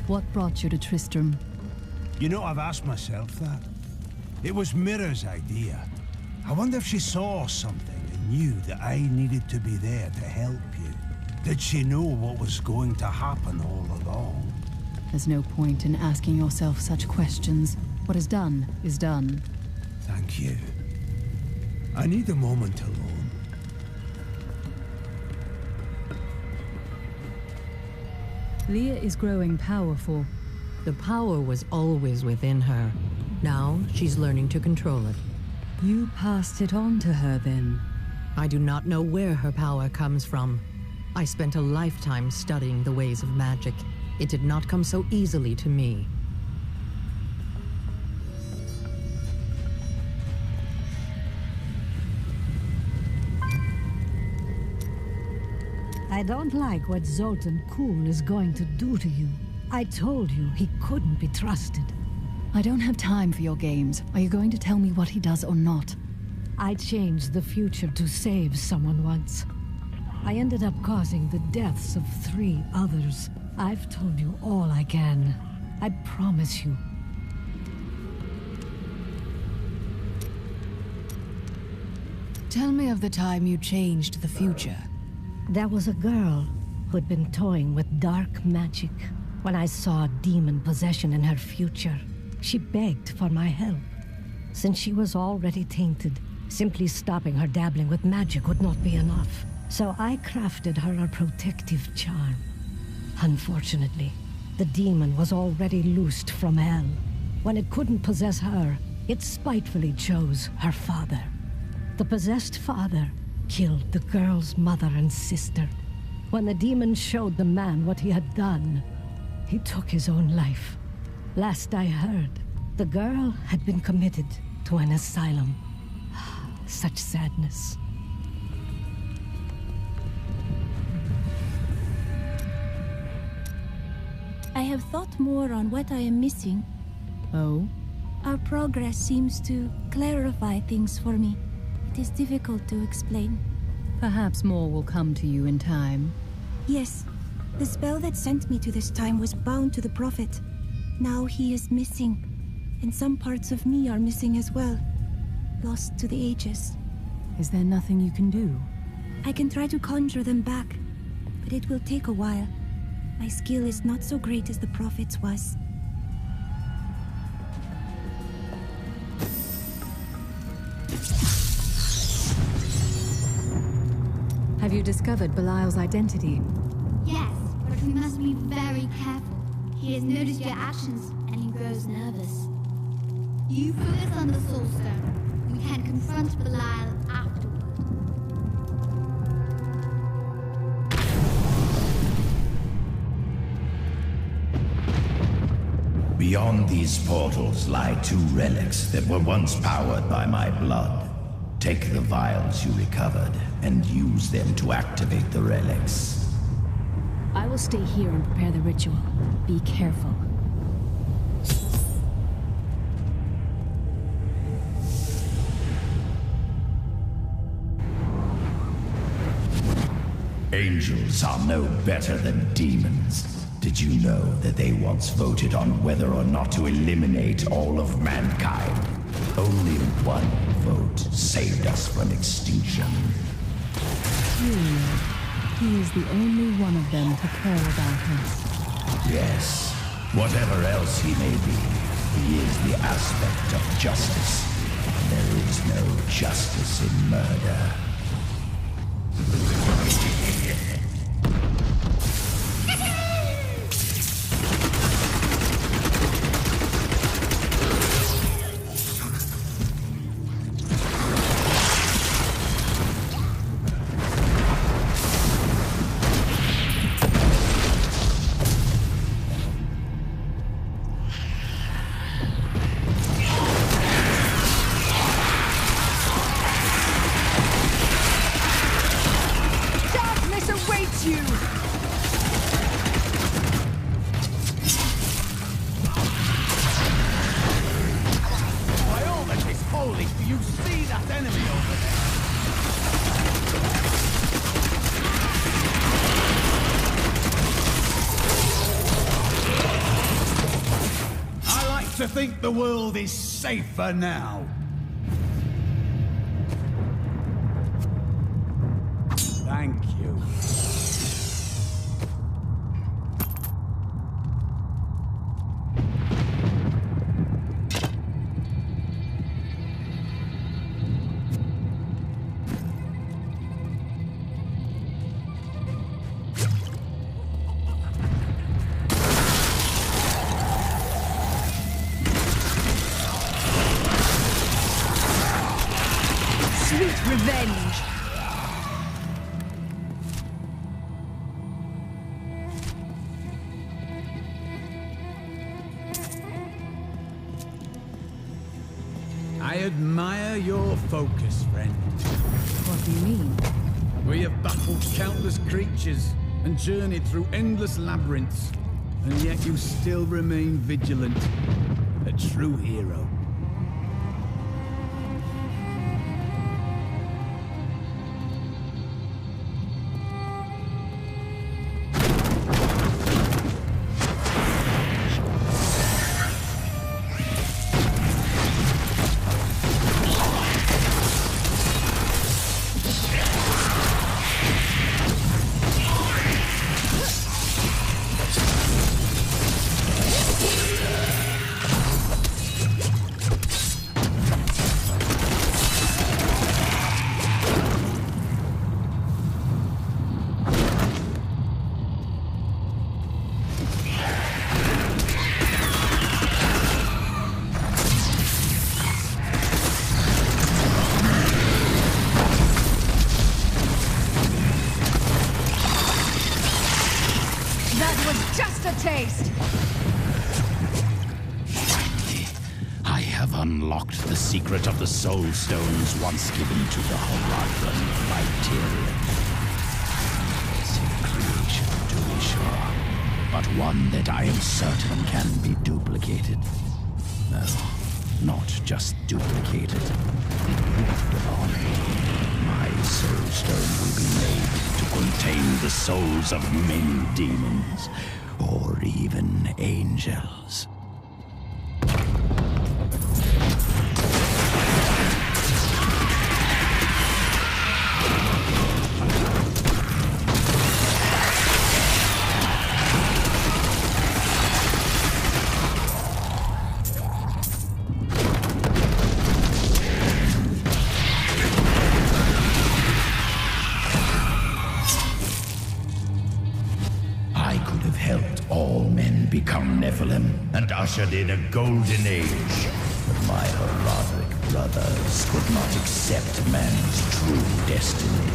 What brought you to Tristram? You know, I've asked myself that. It was Mira's idea. I wonder if she saw something and knew that I needed to be there to help you. Did she know what was going to happen all along? There's no point in asking yourself such questions. What is done is done. Thank you. I need a moment alone. Leah is growing powerful. The power was always within her. Now she's learning to control it. You passed it on to her then? I do not know where her power comes from. I spent a lifetime studying the ways of magic. It did not come so easily to me. I don't like what Zoltan Kuhl is going to do to you. I told you he couldn't be trusted. I don't have time for your games. Are you going to tell me what he does or not? I changed the future to save someone once. I ended up causing the deaths of 3 others. I've told you all I can. I promise you. Tell me of the time you changed the future. There was a girl who'd been toying with dark magic. When I saw demon possession in her future, she begged for my help. Since she was already tainted, simply stopping her dabbling with magic would not be enough. So I crafted her a protective charm. Unfortunately, the demon was already loosed from hell. When it couldn't possess her, it spitefully chose her father. The possessed father killed the girl's mother and sister. When the demon showed the man what he had done, he took his own life. Last I heard, the girl had been committed to an asylum. Such sadness. I have thought more on what I am missing. Oh? Our progress seems to clarify things for me. It is difficult to explain. Perhaps more will come to you in time. Yes, the spell that sent me to this time was bound to the Prophet. Now he is missing, and some parts of me are missing as well. Lost to the ages. Is there nothing you can do? I can try to conjure them back, but it will take a while. My skill is not so great as the Prophet's was. Have you discovered Belial's identity? Yes, but we must be very careful. He has noticed your actions, and he grows nervous. You focus on the Soul Stone. We can confront Belial afterward. Beyond these portals lie two relics that were once powered by my blood. Take the vials you recovered and use them to activate the relics. I will stay here and prepare the ritual. Be careful. Angels are no better than demons. Did you know that they once voted on whether or not to eliminate all of mankind? Only one vote saved us from extinction. He is the only one of them to care about us. Yes, whatever else he may be, he is the aspect of justice. There is no justice in murder. To think the world is safer now. Thank you. Revenge! I admire your focus, friend. What do you mean? We have battled countless creatures and journeyed through endless labyrinths, and yet you still remain vigilant. A true hero. unlocked the secret of the Soul Stones once given to the Horadrim by Tyrion. Impressive creation, to be sure, but one that I am certain can be duplicated. No, not just duplicated, improved upon. My Soul Stone will be made to contain the souls of many demons, or even angels. And ushered in a golden age. But my Horadric brothers could not accept man's true destiny.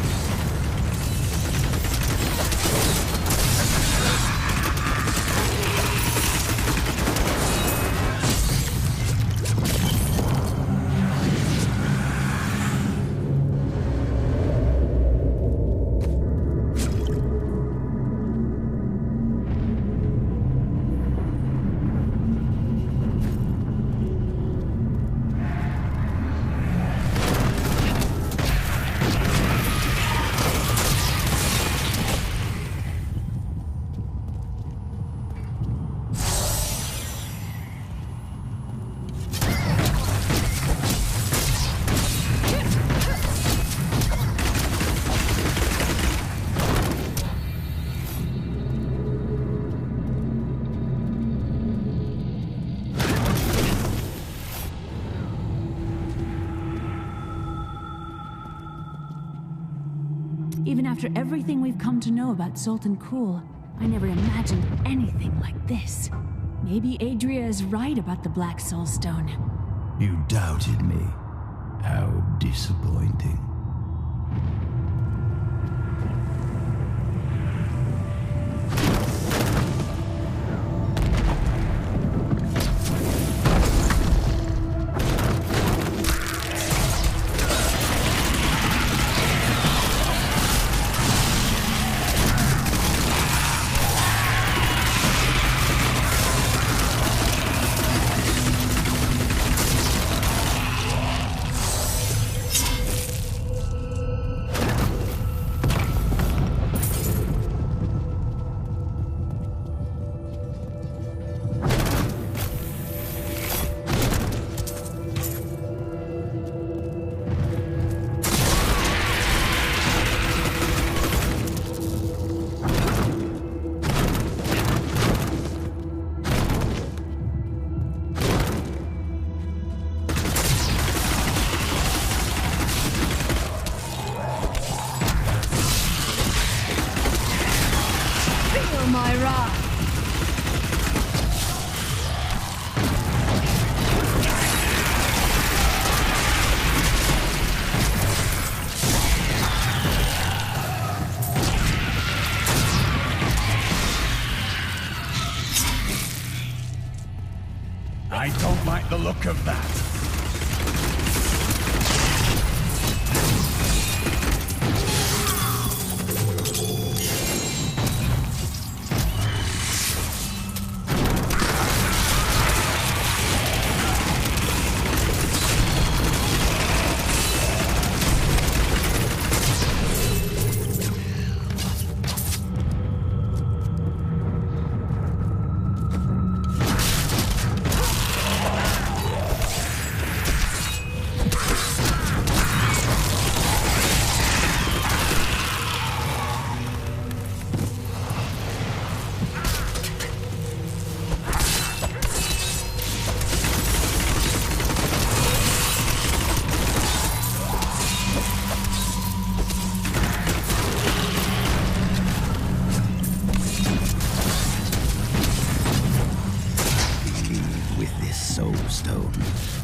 Even after everything we've come to know about Sultan Kulle, I never imagined anything like this. Maybe Adria is right about the Black Soul Stone. You doubted me. How disappointing. I don't like the look of that.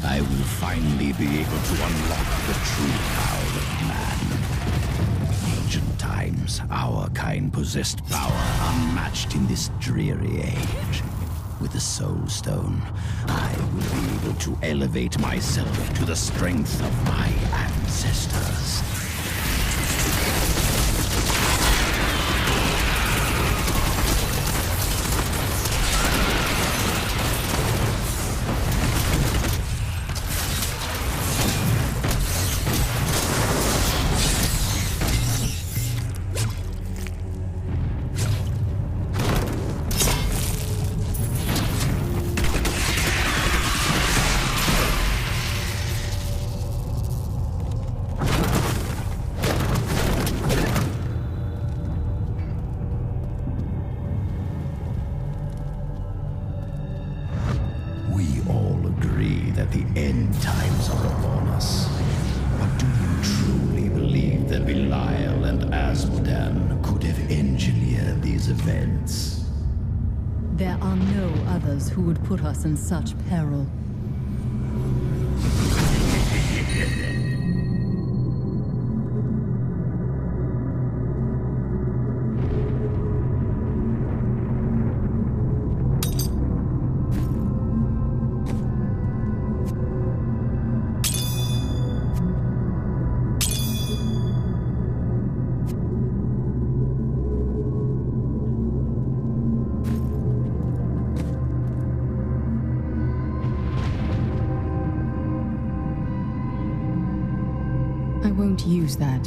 I will finally be able to unlock the true power of man. In ancient times, our kind possessed power unmatched in this dreary age. With the Soul Stone, I will be able to elevate myself to the strength of my ancestors. The end times are upon us. But do you truly believe that Belial and Asmodan could have engineered these events? There are no others who would put us in such peril. I won't use that.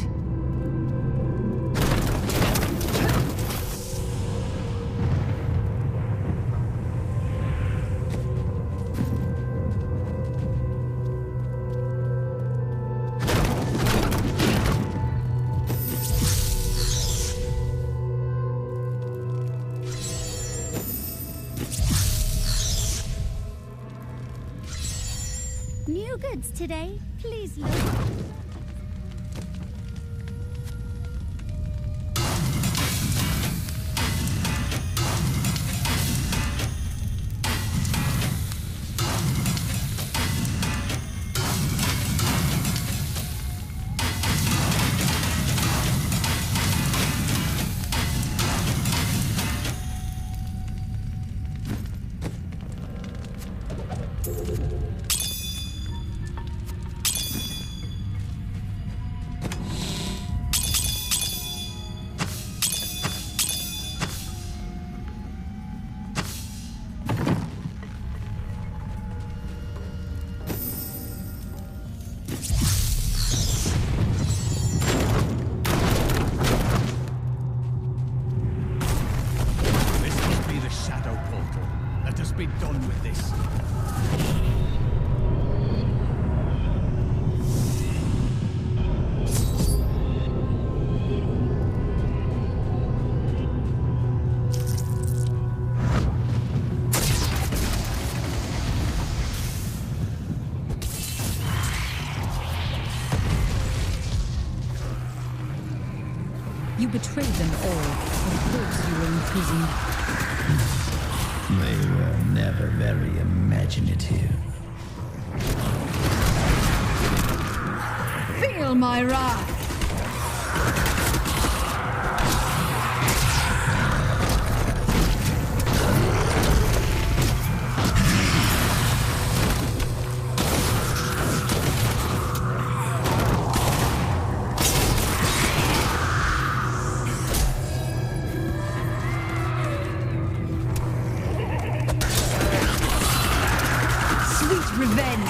New goods today. Please look. Be done with this. You betrayed them all. Of course you were imprisoned. They were never very imaginative. Feel my wrath! Revenge!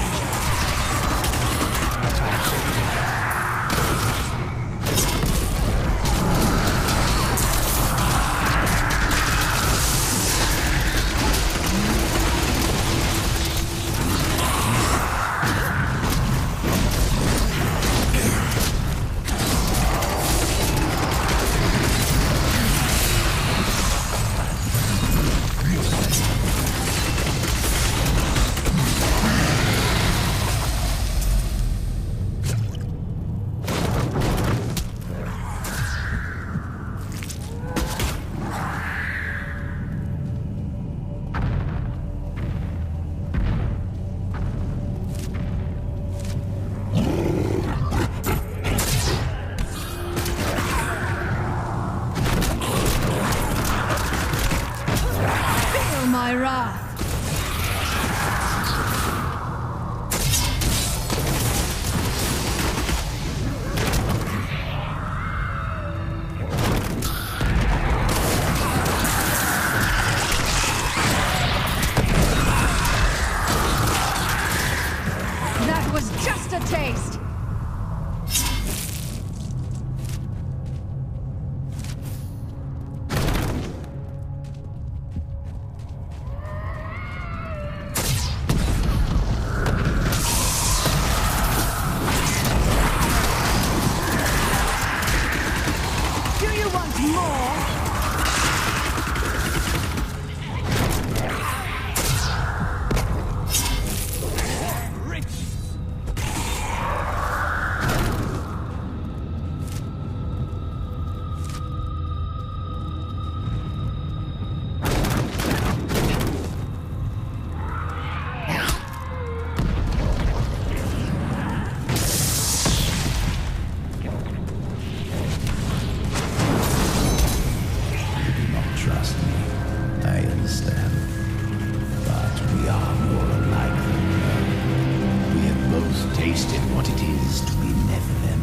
is to be Nephilim.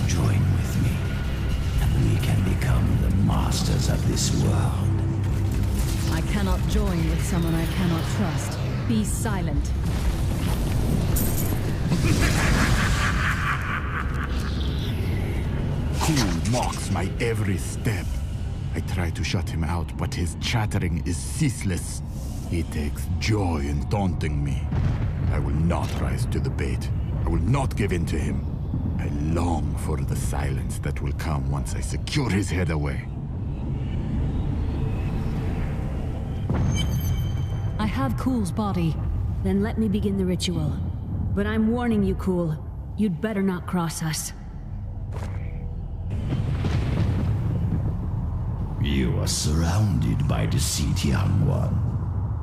Join with me, and we can become the masters of this world. I cannot join with someone I cannot trust. Be silent. Cool mocks my every step. I try to shut him out, but his chattering is ceaseless. He takes joy in taunting me. I will not rise to the bait. I will not give in to him. I long for the silence that will come once I secure his head away. I have Cool's body. Then let me begin the ritual. But I'm warning you, Cool. You'd better not cross us. You are surrounded by deceit, young one.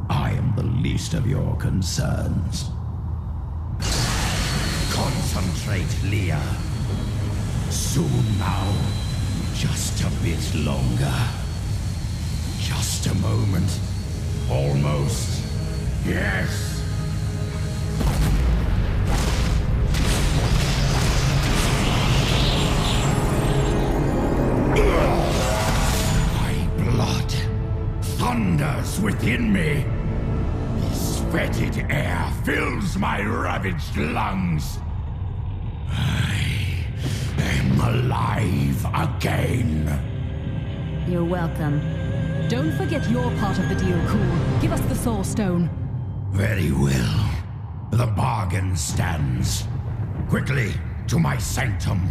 I am the least of your concerns. Concentrate, Leah. Soon now. Just a bit longer. Just a moment. Almost. Yes. My blood thunders within me. This fetid air fills my ravaged lungs. I am alive again. You're welcome. Don't forget your part of the deal, Cool. Give us the Soul Stone. Very well. The bargain stands. Quickly, to my sanctum.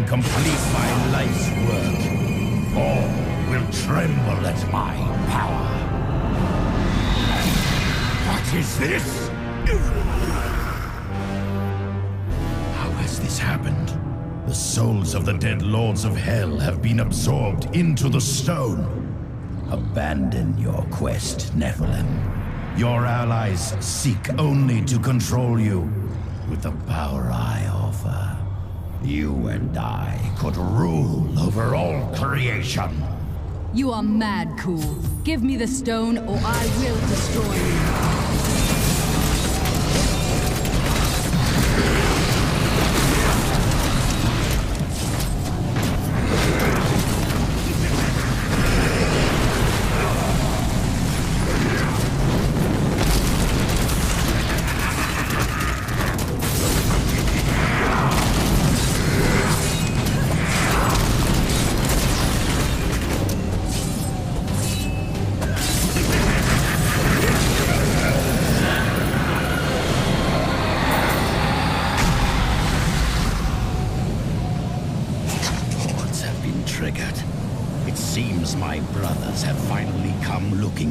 Complete my life's work. All will tremble at my power. What is this? How has this happened? The souls of the dead lords of hell have been absorbed into the stone. Abandon your quest, Nephilim. Your allies seek only to control you with the power I offer. You and I could rule over all creation. You are mad, Cool. Give me the stone or I will destroy you.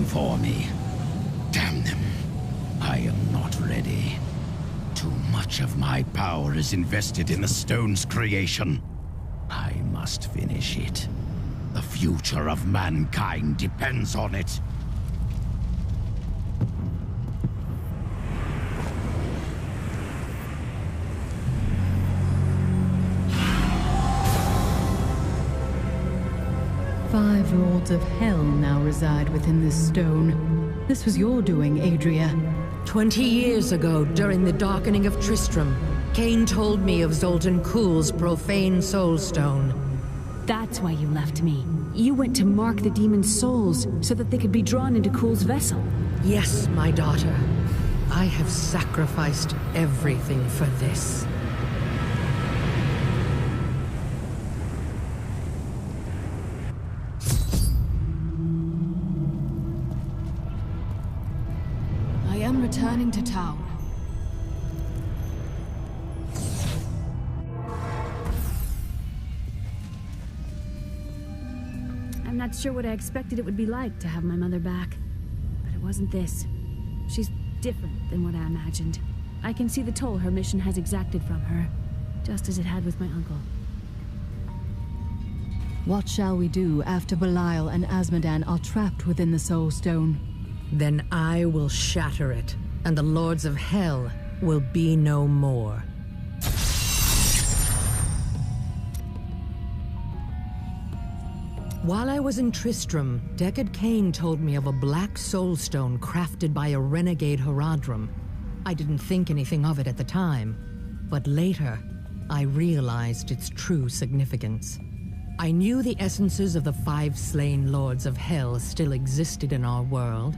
For me. Damn them. I am not ready. Too much of my power is invested in the stone's creation. I must finish it. The future of mankind depends on it. Five lords of hell now reside within this stone. This was your doing, Adria. 20 years ago, during the darkening of Tristram, Cain told me of Zoltan Kuhl's profane soul stone. That's why you left me. You went to mark the demon's souls so that they could be drawn into Kuhl's vessel. Yes, my daughter. I have sacrificed everything for this. Returning to town. I'm not sure what I expected it would be like to have my mother back. But it wasn't this. She's different than what I imagined. I can see the toll her mission has exacted from her, just as it had with my uncle. What shall we do after Belial and Azmodan are trapped within the Soul Stone? Then I will shatter it, and the Lords of Hell will be no more. While I was in Tristram, Deckard Cain told me of a black soulstone crafted by a renegade Haradrim. I didn't think anything of it at the time, but later, I realized its true significance. I knew the essences of the 5 slain Lords of Hell still existed in our world,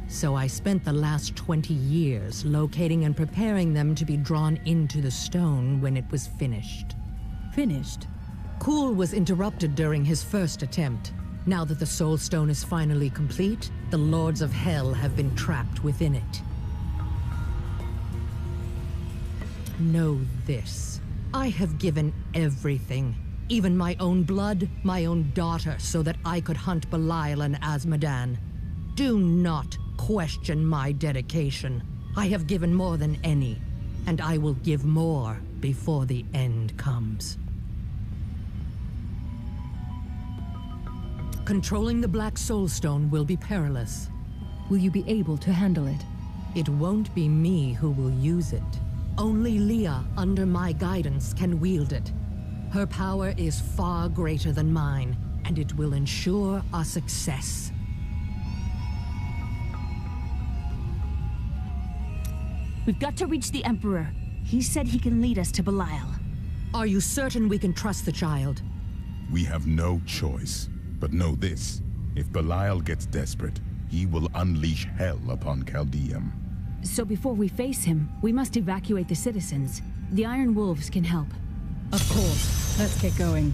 so I spent the last 20 years locating and preparing them to be drawn into the stone when it was finished. Finished? Kuhl was interrupted during his first attempt. Now that the Soul Stone is finally complete, the Lords of Hell have been trapped within it. Know this. I have given everything, even my own blood, my own daughter, so that I could hunt Belial and Azmodan. Do not question my dedication. I have given more than any, and I will give more before the end comes. Controlling the Black Soulstone will be perilous. Will you be able to handle it? It won't be me who will use it. Only Leah, under my guidance, can wield it. Her power is far greater than mine, and it will ensure our success. We've got to reach the Emperor. He said he can lead us to Belial. Are you certain we can trust the child? We have no choice. But know this, if Belial gets desperate, he will unleash hell upon Chaldeum. So before we face him, we must evacuate the citizens. The Iron Wolves can help. Of course. Let's get going.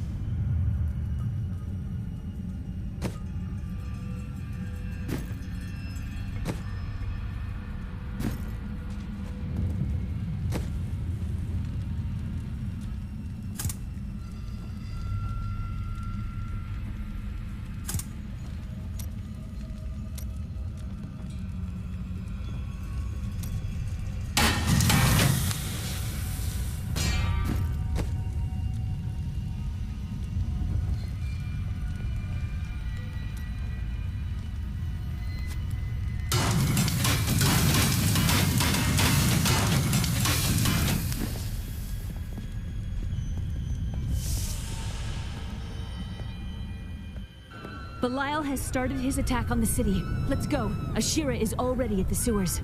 Belial has started his attack on the city. Let's go. Ashira is already at the sewers.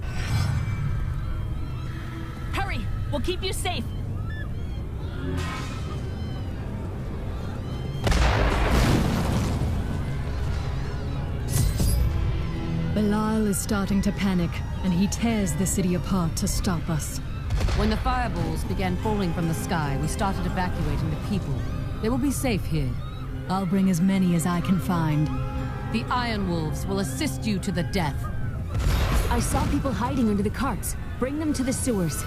Hurry! We'll keep you safe! Belial is starting to panic, and he tears the city apart to stop us. When the fireballs began falling from the sky, we started evacuating the people. They will be safe here. I'll bring as many as I can find. The Iron Wolves will assist you to the death. I saw people hiding under the carts. Bring them to the sewers.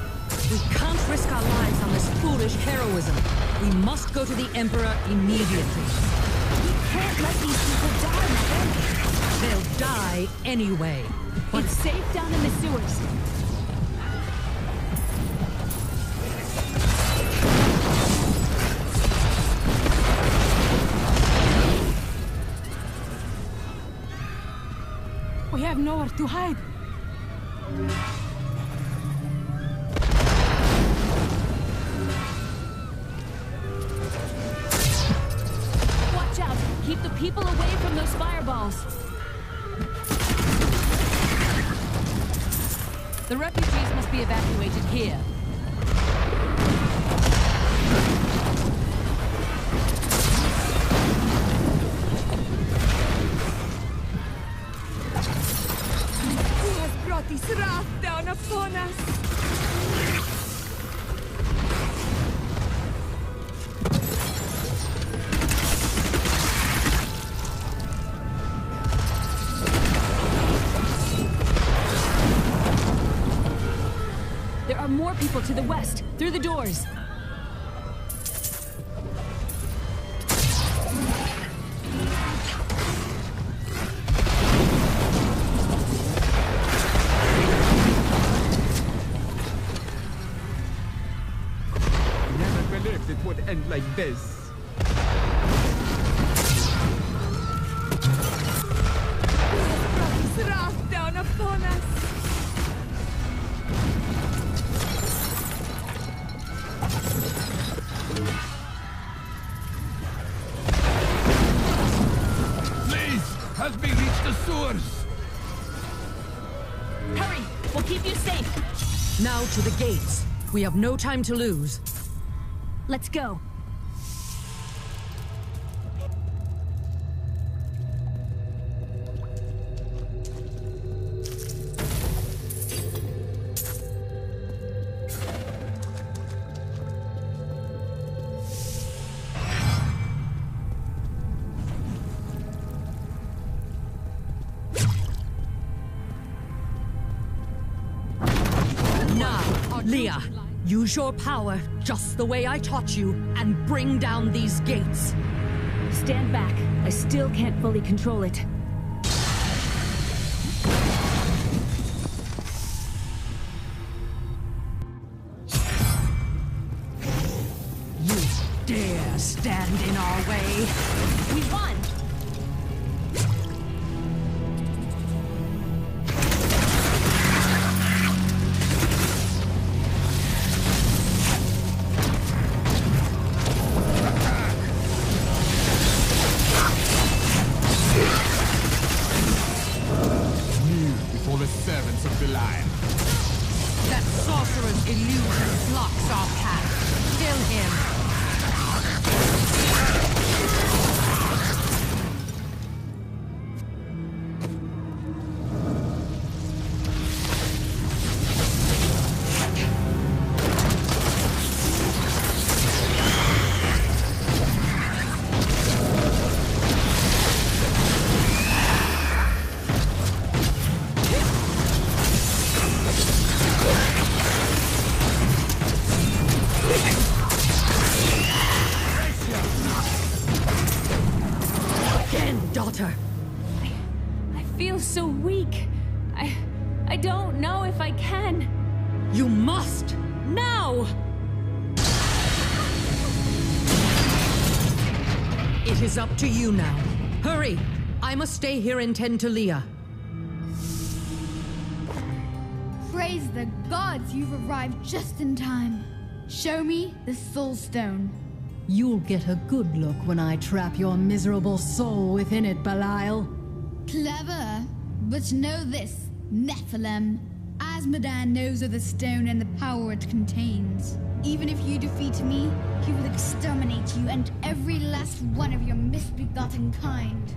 We can't risk our lives on this foolish heroism. We must go to the Emperor immediately. We can't let these people die, Mother. They'll die anyway. It's safe down in the sewers. We have nowhere to hide. Watch out! Keep the people away from those fireballs. The refugees must be evacuated here. This wrath down upon us. There are more people to the west, through the doors. It would end like this. We'll keep you safe. Now to the gates. We have no time to lose. Let's go. Leah, use your power just the way I taught you and bring down these gates. Stand back. I still can't fully control it. You dare stand in our way? We won! That sorcerer's illusion blocks our path. Kill him. Daughter. I feel so weak. I don't know if I can. You must! Now! It is up to you now. Hurry! I must stay here and tend to Leah. Praise the gods, you've arrived just in time. Show me the Soul Stone. You'll get a good look when I trap your miserable soul within it, Belial. Clever. But know this, Nephilim. Asmodan knows of the stone and the power it contains. Even if you defeat me, he will exterminate you and every last one of your misbegotten kind.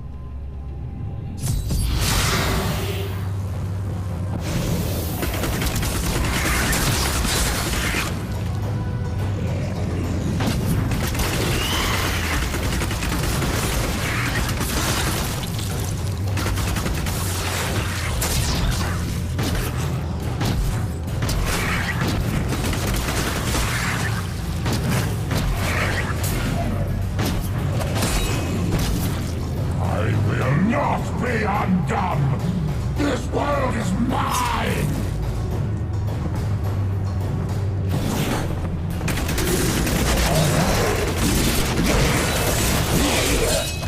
Undone! This world is mine!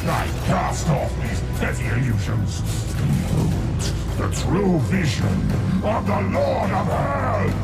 I cast off these petty illusions. Behold, the true vision of the Lord of Hell!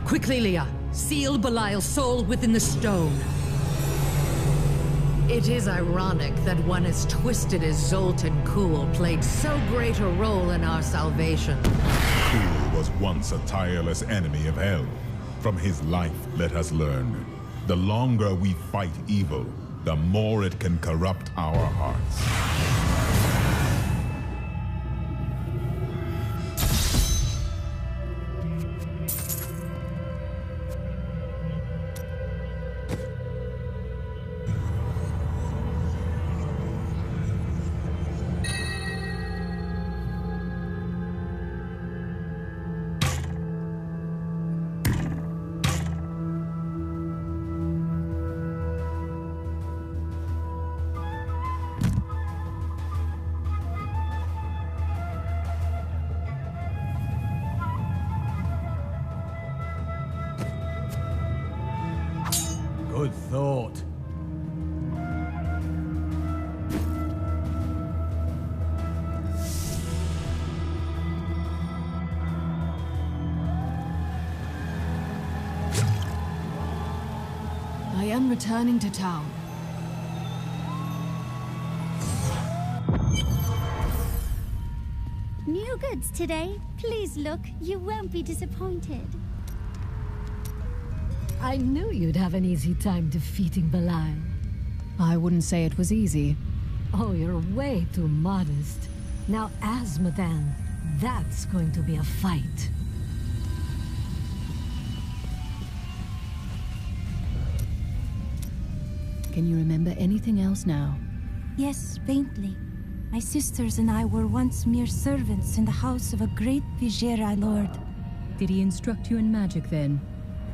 Quickly, Leah. Seal Belial's soul within the stone. It is ironic that one as twisted as Zoltan Kuhl played so great a role in our salvation. Kuhl was once a tireless enemy of Hell. From his life, let us learn. The longer we fight evil, the more it can corrupt our hearts. Good thought. I am returning to town. New goods today. Please look. You won't be disappointed. I knew you'd have an easy time defeating Belial. I wouldn't say it was easy. Oh, you're way too modest. Now, Azmodan, that's going to be a fight. Can you remember anything else now? Yes, faintly. My sisters and I were once mere servants in the house of a great Vizier lord. Did he instruct you in magic then?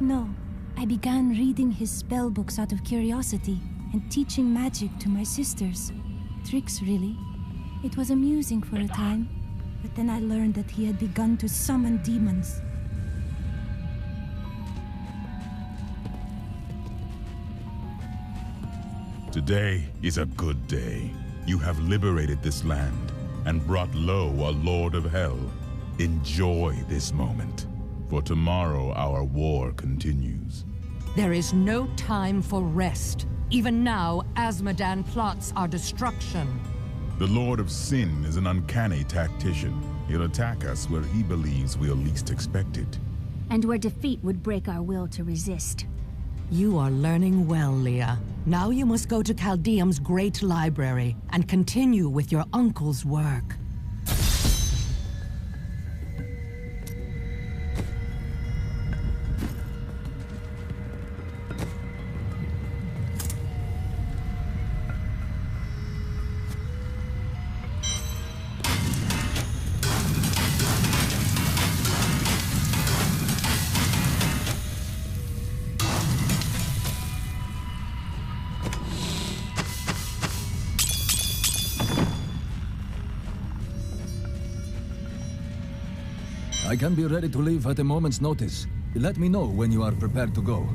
No. I began reading his spell books out of curiosity and teaching magic to my sisters. Tricks, really. It was amusing for a time, but then I learned that he had begun to summon demons. Today is a good day. You have liberated this land and brought low a Lord of Hell. Enjoy this moment, for tomorrow our war continues. There is no time for rest. Even now, Azmodan plots our destruction. The Lord of Sin is an uncanny tactician. He'll attack us where he believes we'll least expect it. And where defeat would break our will to resist. You are learning well, Leah. Now you must go to Chaldeum's great library and continue with your uncle's work. I can be ready to leave at a moment's notice. Let me know when you are prepared to go.